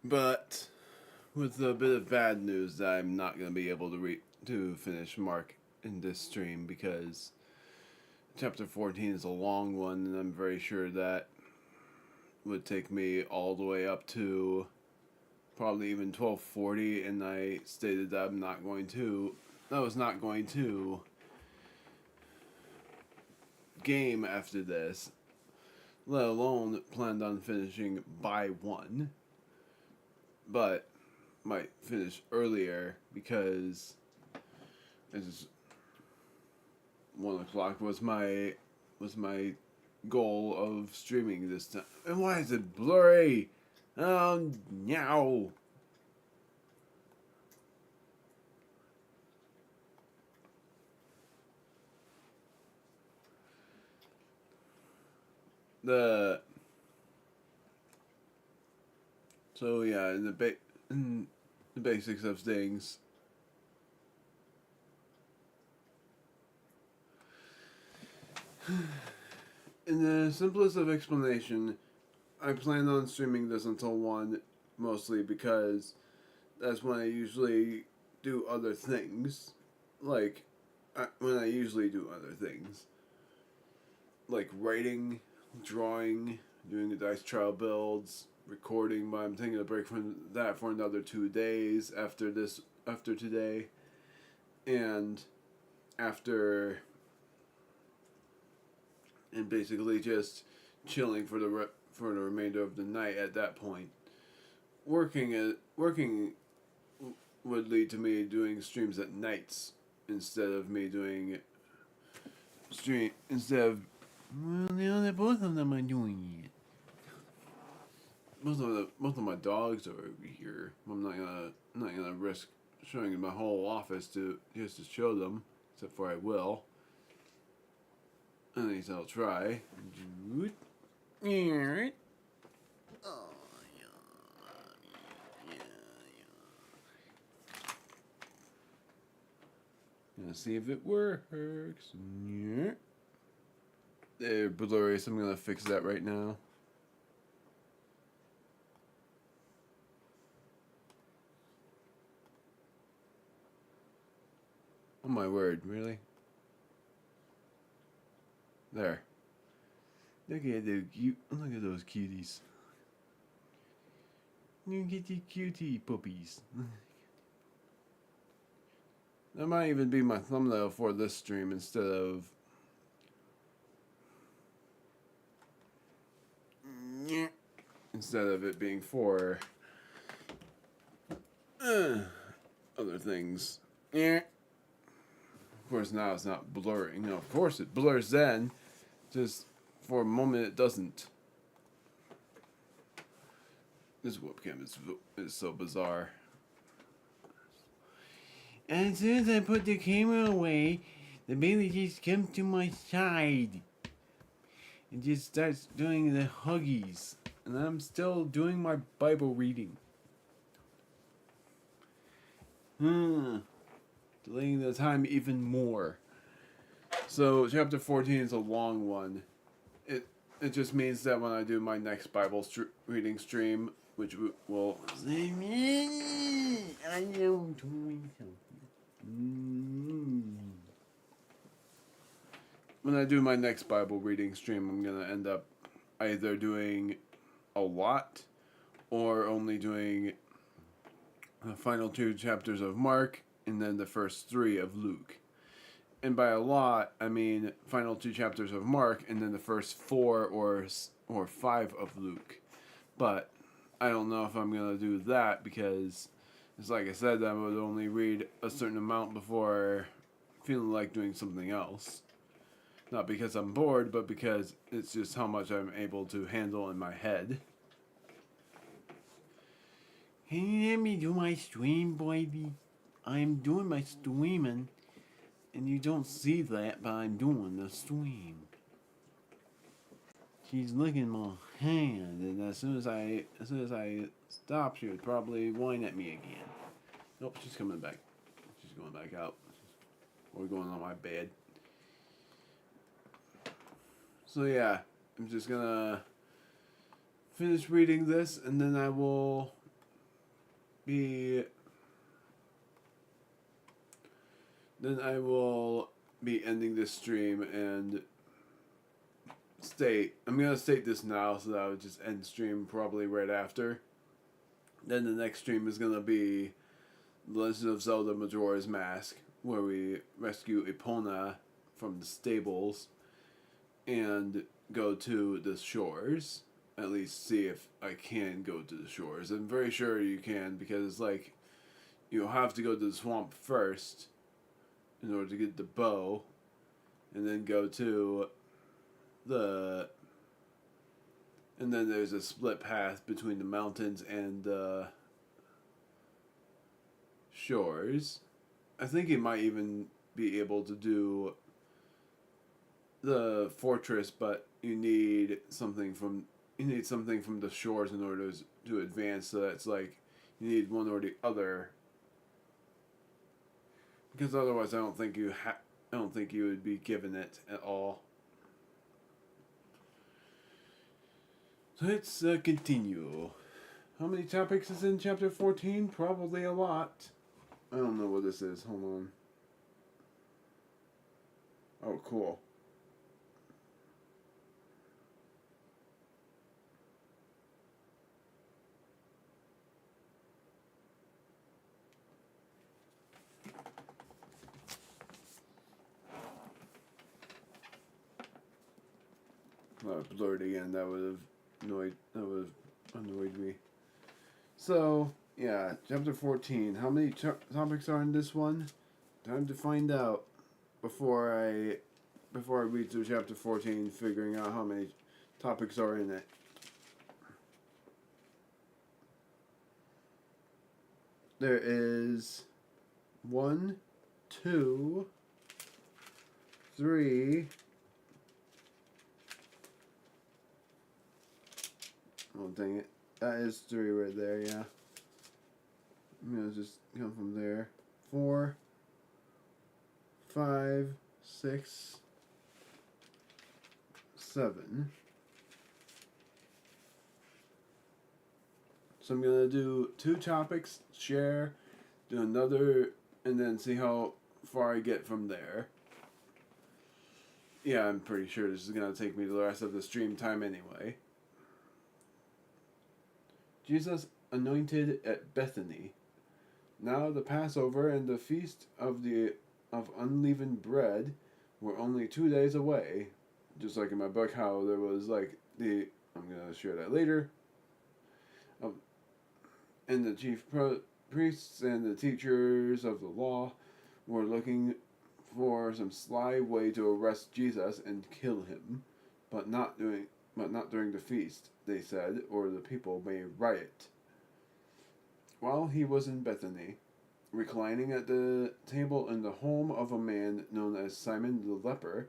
But with a bit of bad news that I'm not going to be able to finish Mark in this stream because chapter 14 is a long one, and I'm very sure that would take me all the way up to probably even 1240, and I stated that I was not going to game after this, let alone planned on finishing by 1, but might finish earlier because it's 1 o'clock was my goal of streaming this time. And why is it blurry? Oh no. So yeah, in the basics of things, in the simplest of explanation, I plan on streaming this until 1, mostly because that's when I usually do other things. Like, when I usually do other things. Like writing, drawing, doing the dice trial builds, recording, but I'm taking a break from that for another 2 days after today. And basically just chilling for the remainder of the night at that point. Working would lead to me doing streams at nights instead of well, both of them are doing it. Most of my dogs are over here. I'm not gonna risk showing my whole office to show them, except for I will. At least I'll try. Gonna see if it works. There, blurry, so I'm gonna fix that right now. Oh my word, really? There. Look at those cuties. Look at the cutie puppies. That might even be my thumbnail for this stream instead of it being for other things. Of course, now it's not blurring. No, of course it blurs then. Just for a moment it doesn't. This webcam is so bizarre. And as soon as I put the camera away, the baby just comes to my side and just starts doing the huggies. And I'm still doing my Bible reading. Delaying the time even more. So chapter 14 is a long one. It just means that when I do my next Bible reading stream, which will I am doing something. When I do my next Bible reading stream, I'm gonna end up either doing a lot or only doing the final 2 chapters of Mark and then the first 3 of Luke. And by a lot, I mean final 2 chapters of Mark and then the first 4 or 5 of Luke. But I don't know if I'm going to do that because, it's like I said, I would only read a certain amount before feeling like doing something else. Not because I'm bored, but because it's just how much I'm able to handle in my head. Can you let me do my stream, baby? I'm doing my streaming. And you don't see that, but I'm doing the stream. She's licking my hand, and as soon as I stop, she would probably whine at me again. Nope, she's coming back. She's going back out. Or going on my bed. So yeah, I'm just gonna finish reading this, and then I will be ending this stream and I'm gonna state this now so that I would just end stream probably right after. Then the next stream is gonna be The Legend of Zelda Majora's Mask, where we rescue Epona from the stables and go to the shores. At least see if I can go to the shores. I'm very sure you can, because like you'll have to go to the swamp first in order to get the bow, and then go to and then there's a split path between the mountains and the shores. I think you might even be able to do the fortress, but you need something from the shores in order to advance. So that's like you need one or the other, because otherwise I don't think you would be given it at all. So let's continue. How many topics is in chapter 14? Probably a lot. I don't know what this is. Hold on. Oh, cool. Blurred again. That would have annoyed me. So yeah, chapter 14. How many topics are in this one? Time to find out before I read through chapter 14, figuring out how many topics are in it. There is 1, 2, 3. Oh, dang it. That is 3 right there, yeah. I'm going to just come from there. 4, 5, 6, 7. So I'm going to do 2 topics, share, do another, and then see how far I get from there. Yeah, I'm pretty sure this is going to take me the rest of the stream time anyway. Jesus anointed at Bethany. Now the Passover and the feast of unleavened bread were only 2 days away. Just like in my book, how there was like I'm gonna share that later. And the chief priests and the teachers of the law were looking for some sly way to arrest Jesus and kill him, but not during the feast, they said, or the people may riot. While he was in Bethany, reclining at the table in the home of a man known as Simon the leper,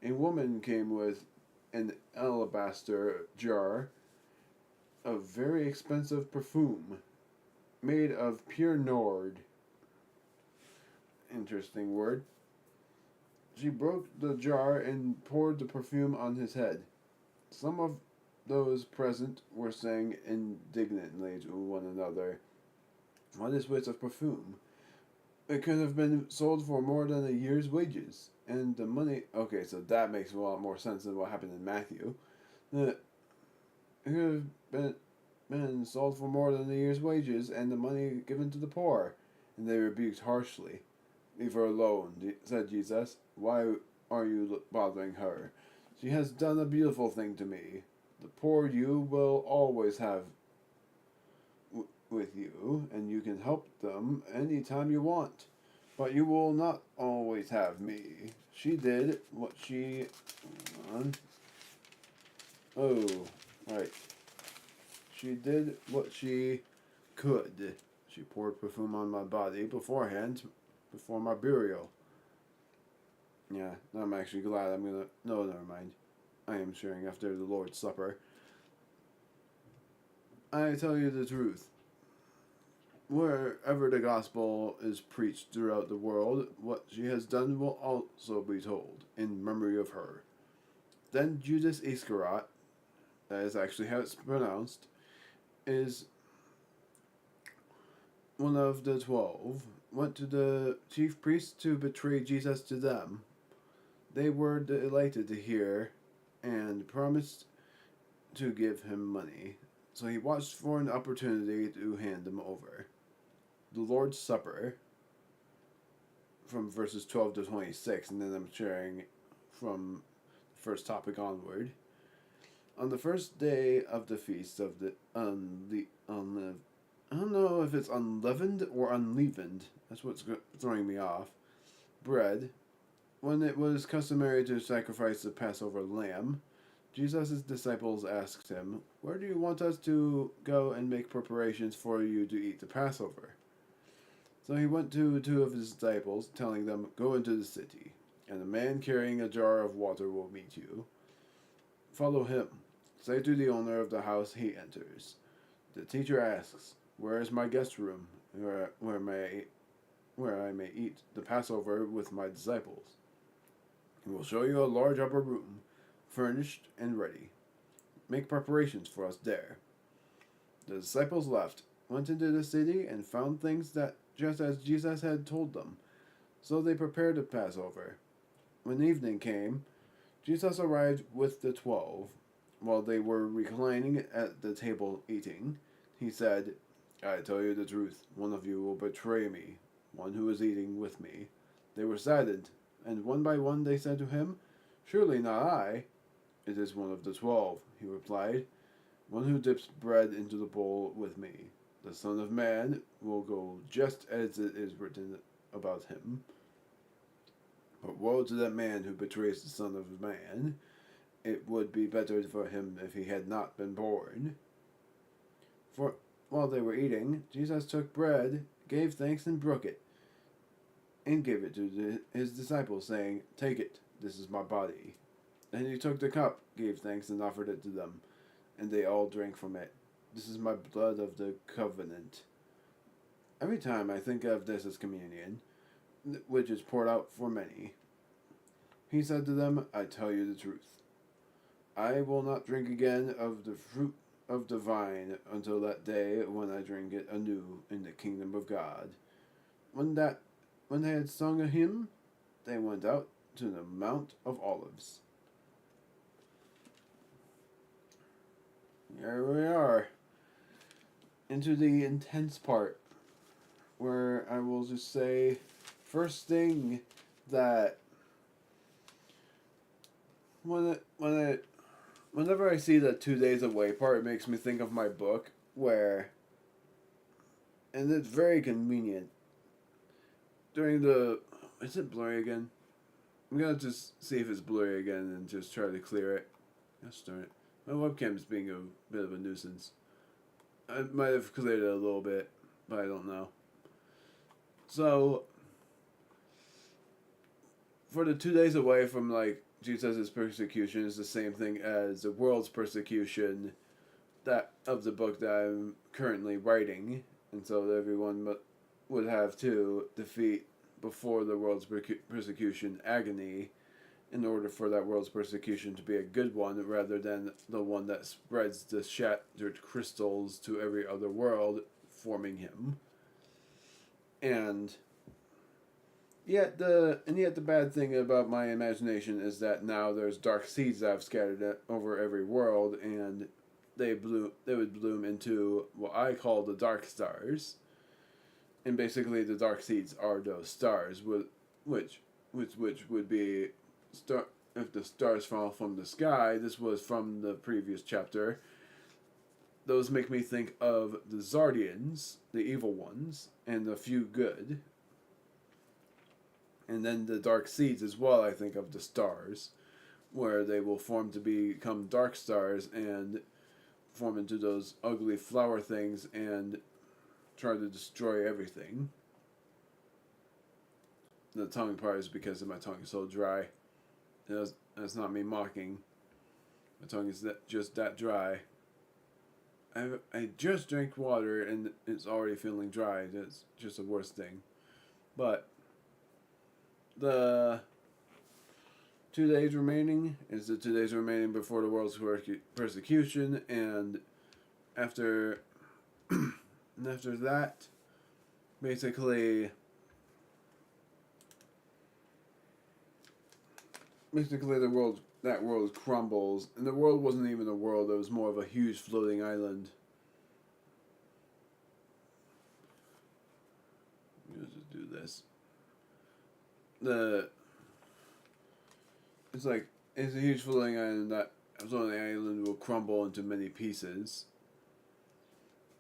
a woman came with an alabaster jar of very expensive perfume, made of pure nard. Interesting word. She broke the jar and poured the perfume on his head. Some of those present were saying indignantly to one another, "What is waste of perfume? It could have been sold for more than a year's wages, and the money..." Okay, so that makes a lot more sense than what happened in Matthew. It could have been sold for more than a year's wages, and the money given to the poor. And they rebuked harshly. "Leave her alone," said Jesus. "Why are you bothering her? She has done a beautiful thing to me. The poor you will always have with you, and you can help them any time you want. But you will not always have me. She did what she... Oh, right. She did what she could. She poured perfume on my body before my burial." Yeah, I'm actually glad I'm gonna... No, never mind. I am sharing after the Lord's Supper. "I tell you the truth. Wherever the gospel is preached throughout the world, what she has done will also be told in memory of her." Then Judas Iscariot, that is actually how it's pronounced, is one of the 12, went to the chief priests to betray Jesus to them. They were delighted to hear and promised to give him money. So he watched for an opportunity to hand him over. The Lord's Supper, from verses 12 to 26, and then I'm sharing from the first topic onward. On the first day of the feast of the I don't know if it's unleavened or unleavened. That's what's throwing me off. Bread. When it was customary to sacrifice the Passover lamb, Jesus' disciples asked him, "Where do you want us to go and make preparations for you to eat the Passover?" So he went to two of his disciples, telling them, "Go into the city, and a man carrying a jar of water will meet you. Follow him. Say to the owner of the house he enters, 'The teacher asks, where is my guest room, where I may eat the Passover with my disciples? He will show you a large upper room, furnished and ready. Make preparations for us there.' The disciples left, went into the city, and found things that just as Jesus had told them. So they prepared the Passover. When evening came, Jesus arrived with the 12. While they were reclining at the table eating, he said, 'I tell you the truth, one of you will betray me, one who is eating with me.' They were saddened, and one by one they said to him, 'Surely not I.' 'It is one of the 12, he replied, 'one who dips bread into the bowl with me. The Son of Man will go just as it is written about him. But woe to that man who betrays the Son of Man. It would be better for him if he had not been born.' For while they were eating, Jesus took bread, gave thanks, and broke it, and gave it to his disciples, saying, 'Take it, this is my body.' Then he took the cup, gave thanks, and offered it to them, and they all drank from it. 'This is my blood of the covenant.' Every time I think of this as communion, which is poured out for many. He said to them, 'I tell you the truth. I will not drink again of the fruit of the vine until that day when I drink it anew in the kingdom of God.' When they had sung a hymn, they went out to the Mount of Olives." Here we are, into the intense part, where I will just say, first thing that whenever I see the 2 days away part, it makes me think of my book, and it's very convenient. Is it blurry again? I'm gonna just see if it's blurry again and just try to clear it. Gosh darn it. My webcam is being a bit of a nuisance. I might have cleared it a little bit, but I don't know. So, for the 2 days away from, Jesus' persecution is the same thing as the world's persecution of the book that I'm currently writing, and so that everyone would have to defeat before the world's persecution agony in order for that world's persecution to be a good one rather than the one that spreads the shattered crystals to every other world, forming him. And yet the bad thing about my imagination is that now there's dark seeds that I've scattered over every world, and they would bloom into what I call the dark stars. And basically the dark seeds are those stars, which would be if the stars fall from the sky. This was from the previous chapter. Those make me think of the Zardians, the evil ones, and the few good. And then the dark seeds as well, I think of the stars, where they will form to become dark stars and form into those ugly flower things and try to destroy everything. The tongue part is because my tongue is so dry. That's not me mocking. My tongue is just that dry. I just drank water and it's already feeling dry. That's just the worst thing. But the 2 days remaining. Is the 2 days remaining before the world's persecution, and after after that, basically that world crumbles, and the world wasn't even a world; it was more of a huge floating island. Let's just do this. It's a huge floating island. That floating island will crumble into many pieces.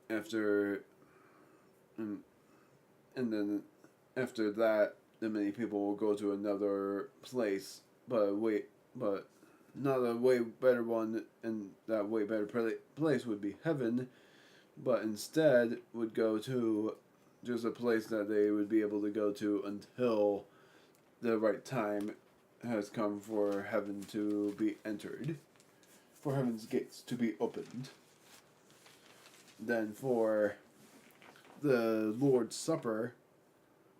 And then after that, the many people will go to another place, but not a way better one, and that way better place would be heaven, but instead would go to just a place that they would be able to go to until the right time has come for heaven to be entered, for heaven's gates to be opened. Then for the Lord's Supper,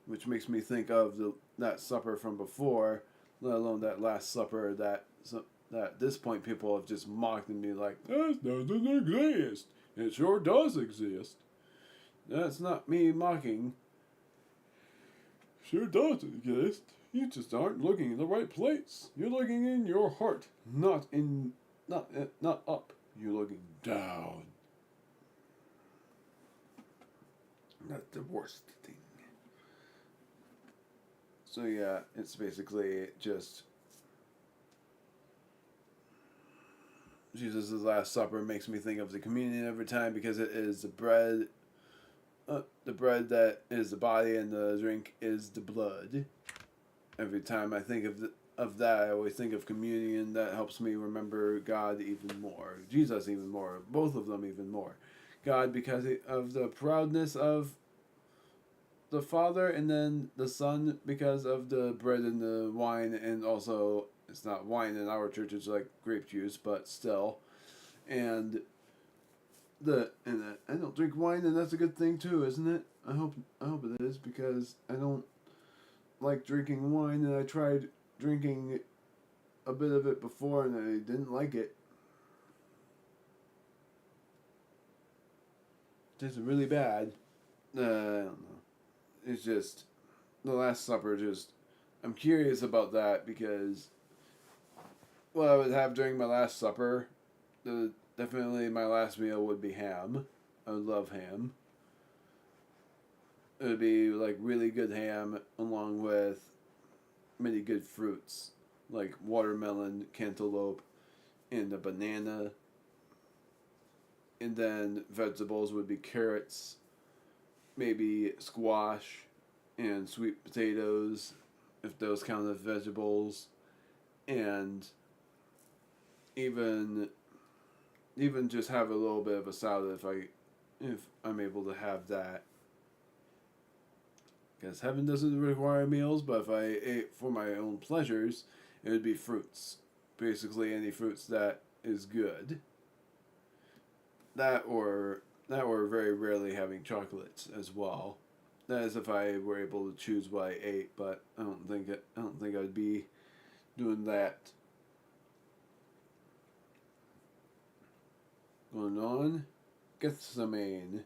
which makes me think of that supper from before, let alone that Last Supper that at this point people have just mocked and be like, that doesn't exist. It sure does exist. That's not me mocking. Sure does exist. You just aren't looking in the right place. You're looking in your heart, not up. You're looking down. That's the worst thing. So yeah, it's basically just Jesus' Last Supper makes me think of the communion every time, because it is the bread that is the body, and the drink is the blood. Every time I think of that, I always think of communion. That helps me remember God even more, Jesus even more, both of them even more. God because of the proudness of the Father, and then the Son because of the bread and the wine, and also it's not wine in our church, it's like grape juice, but still. And I don't drink wine, and that's a good thing too, isn't it? I hope it is, because I don't like drinking wine, and I tried drinking a bit of it before, and I didn't like it. It tasted really bad. I don't know. It's just the Last Supper. I'm curious about that, because what I would have during my Last Supper, definitely my last meal would be ham. I would love ham. It would be like really good ham, along with many good fruits like watermelon, cantaloupe, and a banana. And then vegetables would be carrots, maybe squash, and sweet potatoes, if those count as vegetables, and even just have a little bit of a salad if I'm able to have that. Because heaven doesn't require meals, but if I ate for my own pleasures, it would be fruits. Basically any fruits that is good. That or very rarely having chocolates as well. That is if I were able to choose what I ate, but I don't think I'd be doing that. Going on, Gethsemane.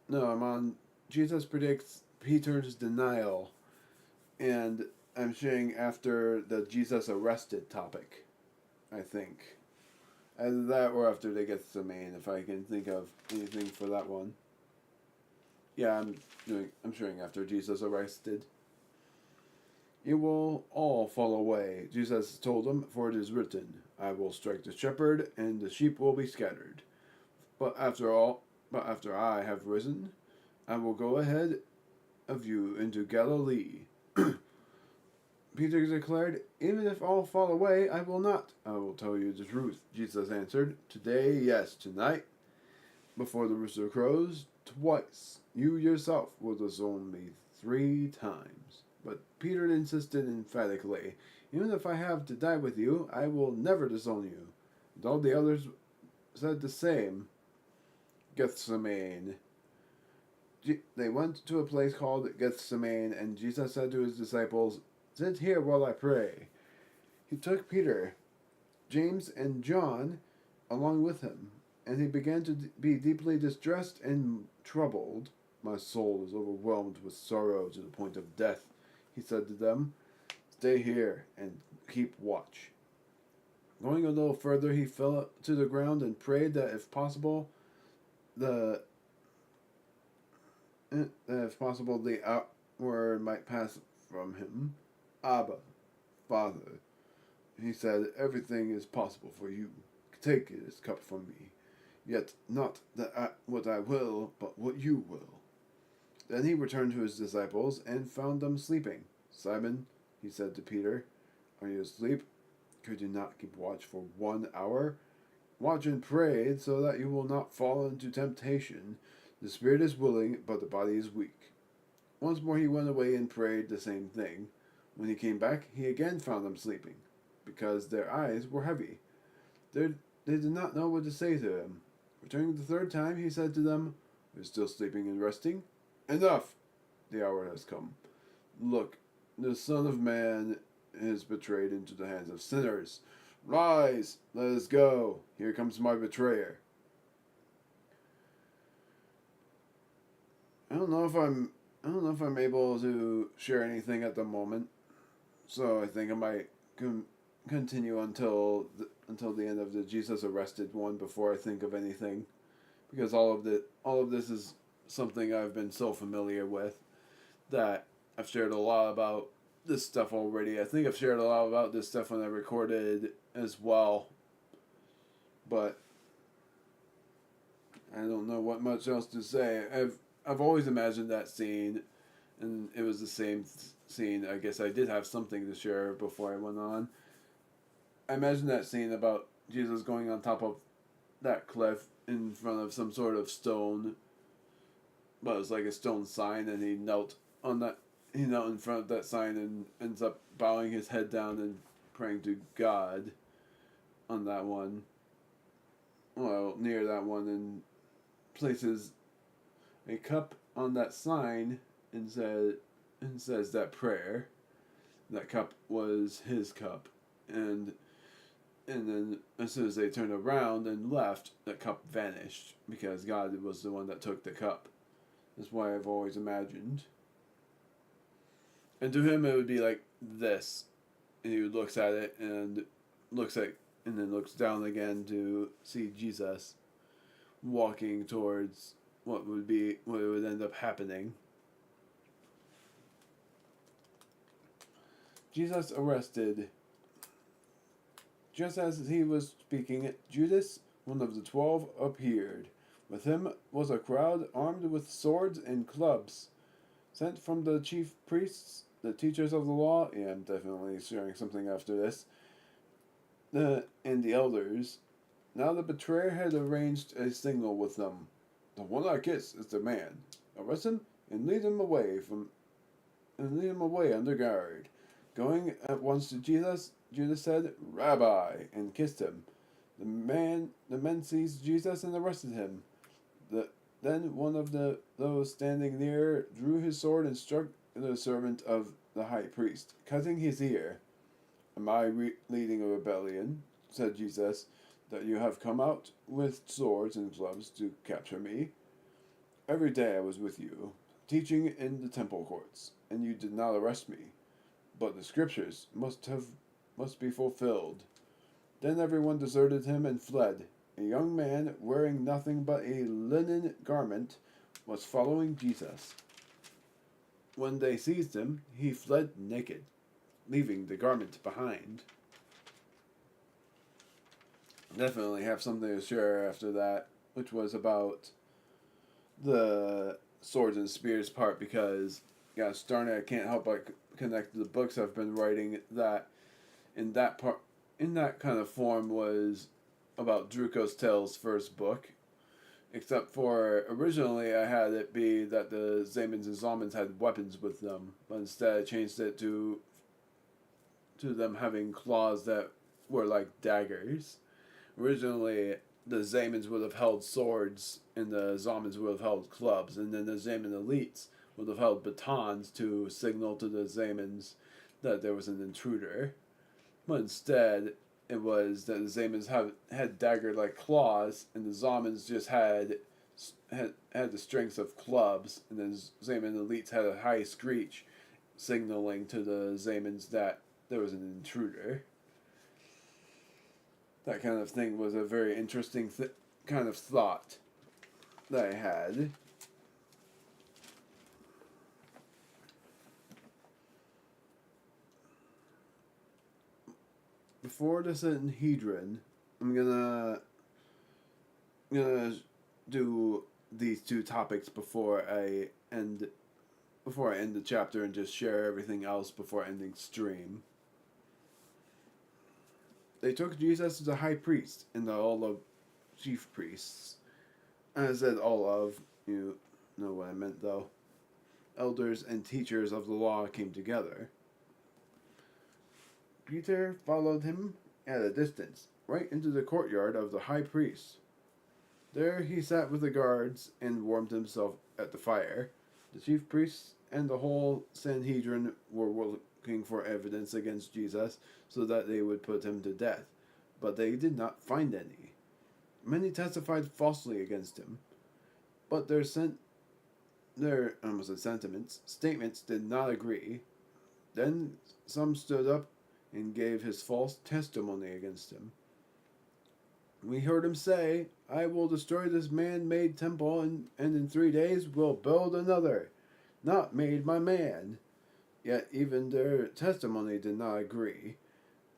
No, I'm on. Jesus predicts Peter's denial, and I'm sharing after the Jesus arrested topic, I think. Either that or after they get Gethsemane, if I can think of anything for that one. Yeah, I'm sharing after Jesus arrested. It will all fall away, Jesus told them, for it is written, I will strike the shepherd, and the sheep will be scattered. But after I have risen, I will go ahead of you into Galilee. Peter declared, even if all fall away, I will not. I will tell you the truth, Jesus answered. Today, yes, tonight, before the rooster crows, twice, you yourself will disown me 3 times. But Peter insisted emphatically, even if I have to die with you, I will never disown you. And all the others said the same. Gethsemane. They went to a place called Gethsemane, and Jesus said to his disciples, sit here while I pray.
He took Peter, James, and John along with him, and he began to be deeply distressed and troubled. My soul is overwhelmed with sorrow to the point of death, he said to them. Stay here and keep watch. Going a little further, he fell to the ground and prayed that the the hour might pass from him. Abba, Father, he said, everything is possible for you. Take this cup from me. Yet not what I will, but what you will. Then he returned to his disciples and found them sleeping. Simon, he said to Peter, are you asleep? Could you not keep watch for 1 hour? Watch and pray so that you will not fall into temptation. The spirit is willing, but the body is weak. Once more he went away and prayed the same thing. When he came back, he again found them sleeping, because their eyes were heavy. They did not know what to say to him. Returning the third time, he said to them, you're still sleeping and resting? Enough! The hour has come. Look, the Son of Man is betrayed into the hands of sinners. Rise, let us go. Here comes my betrayer. I don't know if I'm able to share anything at the moment, so I think I might continue until the end of the Jesus arrested one before I think of anything, because all of this is something I've been so familiar with that I've shared a lot about this stuff already. I think I've shared a lot about this stuff when I recorded as well, but I don't know what much else to say. I've always imagined that scene, and it was the same scene. I guess I did have something to share before I went on. I imagined that scene about Jesus going on top of that cliff in front of some sort of stone, but it was like a stone sign, and he knelt in front of that sign and ends up bowing his head down and praying to God on that one. Well, near that one, and places a cup on that sign and says that prayer. That cup was his cup, and then as soon as they turned around and left, that cup vanished because God was the one that took the cup. That's why I've always imagined. And to him, it would be like this, and he looks at it and then looks down again to see Jesus walking towards what would end up happening. Jesus arrested. Just as he was speaking, Judas, one of the 12, appeared. With him was a crowd armed with swords and clubs, sent from the chief priests, the teachers of the law. Yeah, I'm definitely sharing something after this. And the elders. Now the betrayer had arranged a signal with them. The one I kiss is the man. Arrest him and lead him away under guard. Going at once to Jesus, Judas said, Rabbi, and kissed him. The men seized Jesus and arrested him. Then one of those standing near drew his sword and struck the servant of the high priest, cutting his ear. Am I leading a rebellion, said Jesus, that you have come out with swords and clubs to capture me? Every day I was with you, teaching in the temple courts, and you did not arrest me. But the scriptures must be fulfilled. Then everyone deserted him and fled. A young man wearing nothing but a linen garment was following Jesus. When they seized him, he fled naked, leaving the garment behind. Definitely have something to share after that, which was about the swords and spears part, because gosh darn it, I can't help but connect to the books I've been writing that in that kind of form was about Druco's Tales' first book, except for originally I had it be that the Zamans and Zomans had weapons with them, but instead I changed it to them having claws that were like daggers. Originally, the Zamans would have held swords, and the Zomans would have held clubs, and then the Zaman elites would have held batons to signal to the Zamans that there was an intruder.
But instead, it was that the Zamans had dagger-like claws, and the Zamans just had the strength of clubs, and the Zaman elites had a high screech, signaling to the Zamans that there was an intruder. That kind of thing was a very interesting kind of thought that I had. Before the Sanhedrin, I'm gonna do these two topics before I end the chapter and just share everything else before ending stream. They took Jesus to the high priest and all of chief priests. And I said all of, you know what I meant though. Elders and teachers of the law came together. Peter followed him at a distance, right into the courtyard of the high priest. There he sat with the guards and warmed himself at the fire. The chief priests and the whole Sanhedrin were looking for evidence against Jesus so that they would put him to death, but they did not find any. Many testified falsely against him, but their statements did not agree. Then some stood up and gave his false testimony against him. We heard him say, "I will destroy this man-made temple, and in 3 days will build another, not made by man." Yet even their testimony did not agree.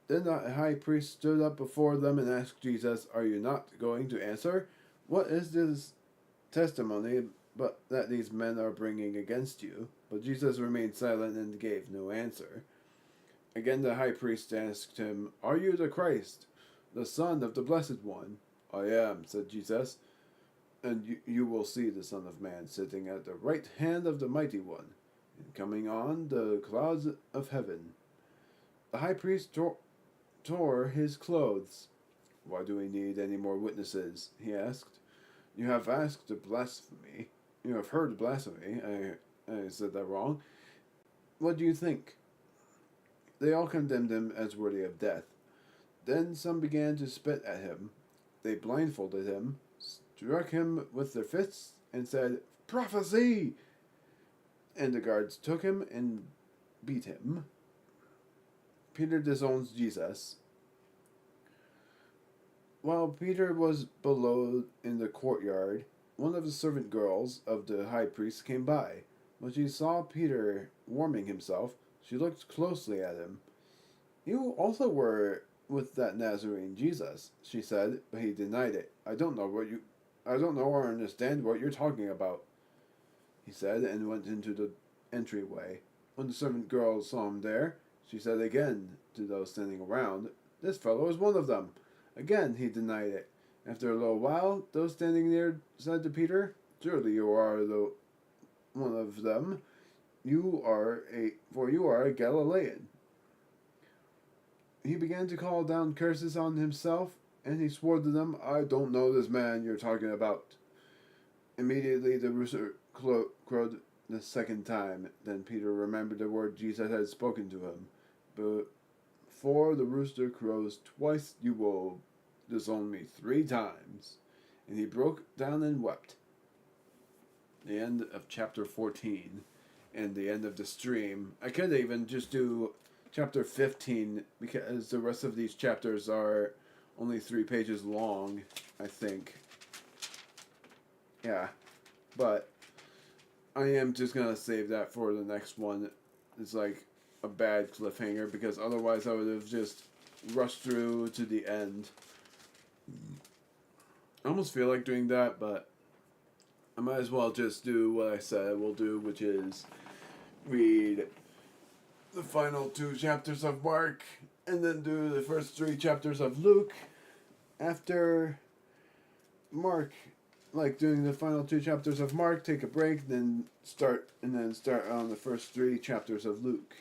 Then the high priest stood up before them and asked Jesus, "Are you not going to answer? What is this testimony but that these men are bringing against you?" But Jesus remained silent and gave no answer. Again the high priest asked him, "Are you the Christ, the Son of the Blessed One?" "I am," said Jesus, "and you will see the Son of Man sitting at the right hand of the Mighty One, and coming on the clouds of heaven." The high priest tore his clothes. "Why do we need any more witnesses?" he asked. "You have asked blasphemy. You have heard blasphemy." I said that wrong. "What do you think?" They all condemned him as worthy of death. Then some began to spit at him. They blindfolded him, struck him with their fists, and said, "Prophecy!" And the guards took him and beat him. Peter disowns Jesus. While Peter was below in the courtyard, one of the servant girls of the high priest came by. When she saw Peter warming himself, she looked closely at him. "You also were with that Nazarene Jesus," she said, but he denied it. I don't know or understand what you're talking about," he said, and went into the entryway. When the servant girl saw him there, she said again to those standing around, "This fellow is one of them." Again he denied it. After a little while, those standing near said to Peter, "Surely you are one of them. For you are a Galilean." He began to call down curses on himself, and he swore to them, "I don't know this man you're talking about." Immediately the rooster crowed the second time. Then Peter remembered the word Jesus had spoken to him. "Before the rooster crows twice, you will disown me 3 times. And he broke down and wept. The end of chapter 14 and the end of the stream. I could even just do chapter 15 because the rest of these chapters are only 3 pages long, I think. Yeah, but I am just going to save that for the next one. It's like a bad cliffhanger because otherwise I would have just rushed through to the end. I almost feel like doing that, but I might as well just do what I said I will do, which is read the final 2 chapters of Mark and then do the first 3 chapters of Luke. After Mark, like doing the final 2 chapters of Mark, take a break, then start on the first 3 chapters of Luke,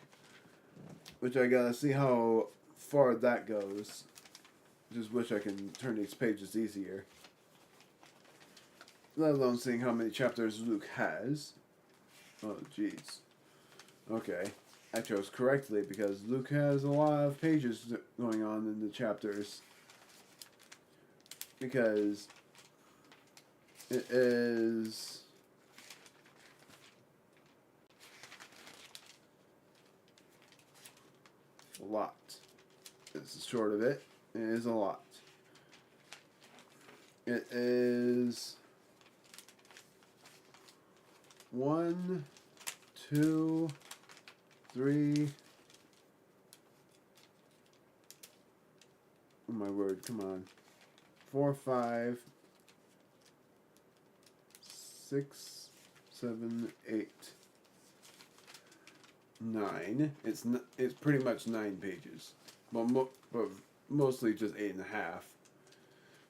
which I gotta see how far that goes. Just wish I can turn these pages easier. Let alone seeing how many chapters Luke has. Oh, jeez. Okay.
I chose correctly because Luke has a lot of pages going on in the chapters. Because it is a lot. It's the short of it. It is a lot. It is 1, 2, 3. Oh my word, come on. 4, 5, 6, 7, 8, 9. It's pretty much 9 pages. Well, but mostly just 8.5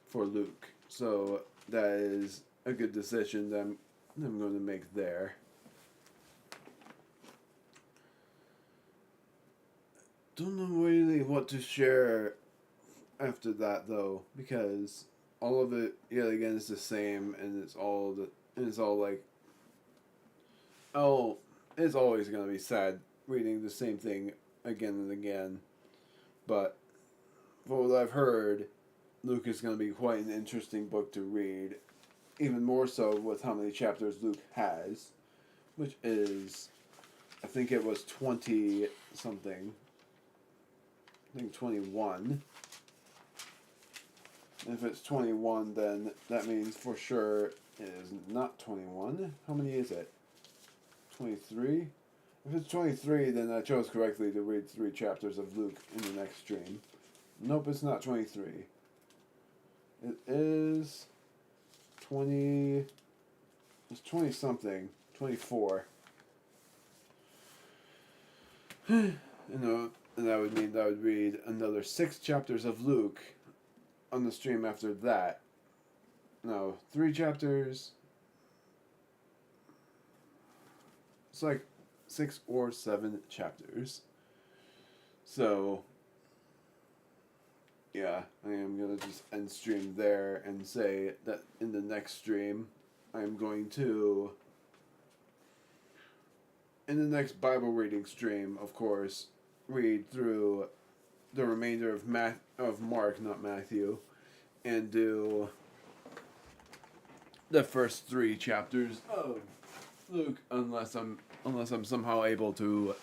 for Luke. So that is a good decision that I'm going to make there. Don't know really what to share after that though, because all of it yet again is the same, and it's all like, oh, it's always gonna be sad reading the same thing again and again. But for what I've heard, Luke is gonna be quite an interesting book to read, even more so with how many chapters Luke has, which is, I think it was 20 something. I think 21. If it's 21, then that means for sure it is not 21. How many is it? 23? If it's 23, then I chose correctly to read 3 chapters of Luke in the next stream. Nope, it's not 23. It is 20... It's 20 something. 24. And that would mean that I would read another 6 chapters of Luke on the stream after that. No, 3 chapters. It's like 6 or 7 chapters. So, yeah, I am going to just end stream there and say that in the next stream, I am going to, in the next Bible reading stream, of course, read through the remainder of Mark, not Matthew, and do the first 3 chapters of Luke, unless I'm somehow able to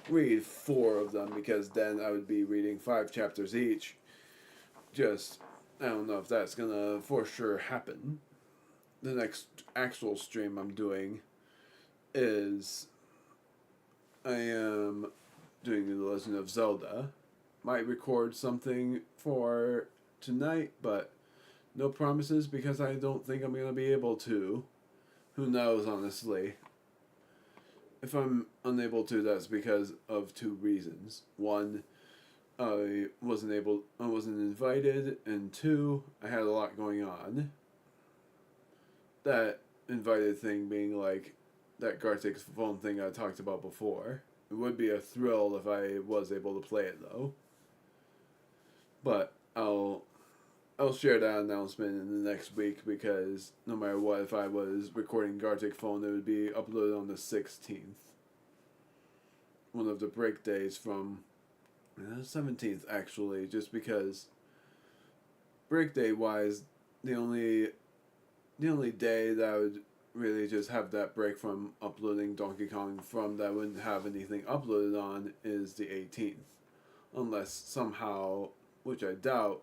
read 4 of them, because then I would be reading 5 chapters each. Just, I don't know if that's gonna for sure happen. The next actual stream I'm doing is, I am doing The Legend of Zelda. Might record something for tonight, but no promises because I don't think I'm going to be able to. Who knows, honestly. If I'm unable to, that's because of 2 reasons. 1, I wasn't invited, and 2, I had a lot going on. That invited thing being like that Gartic's phone thing I talked about before. It would be a thrill if I was able to play it though. But I'll share that announcement in the next week, because no matter what, if I was recording Gartic phone, it would be uploaded on the 16th. One of the break days from 17th actually, just because break day wise, the only day that I would really just have that break from uploading Donkey Kong from that I wouldn't have anything uploaded on is the 18th. Unless somehow, which I doubt,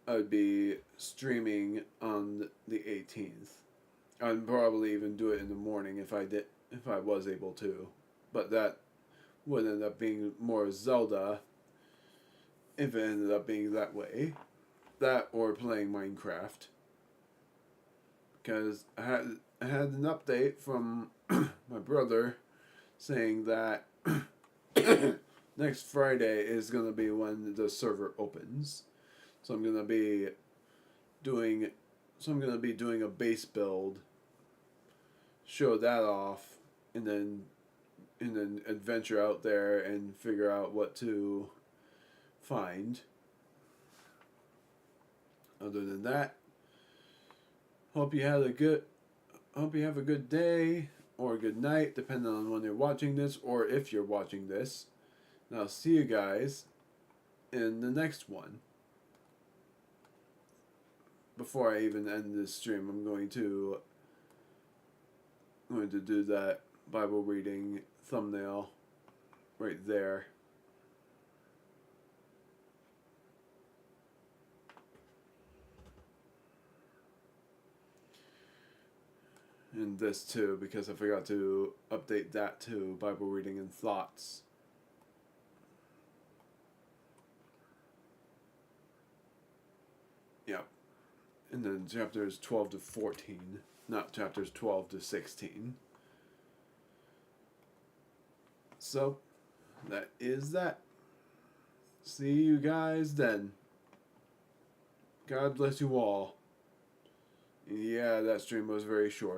I would be streaming on the 18th. I'd probably even do it in the morning if I was able to. But that would end up being more Zelda if it ended up being that way. That or playing Minecraft. Because I had an update from my brother saying that next Friday is going to be when the server opens. So I'm going to be doing a base build, show that off, and then adventure out there and figure out what to find. Other than that, hope you have a good day.
or good night, depending on when you're watching this, or if you're watching this. And I'll see you guys in the next one. Before I even end this stream, I'm going to do that Bible reading thumbnail right there. And this too, because I forgot to update that too, Bible reading and thoughts. Yep. And then chapters 12 to 14, not chapters 12 to 16. So, that is that. See you guys then. God bless you all. Yeah, that stream was very short.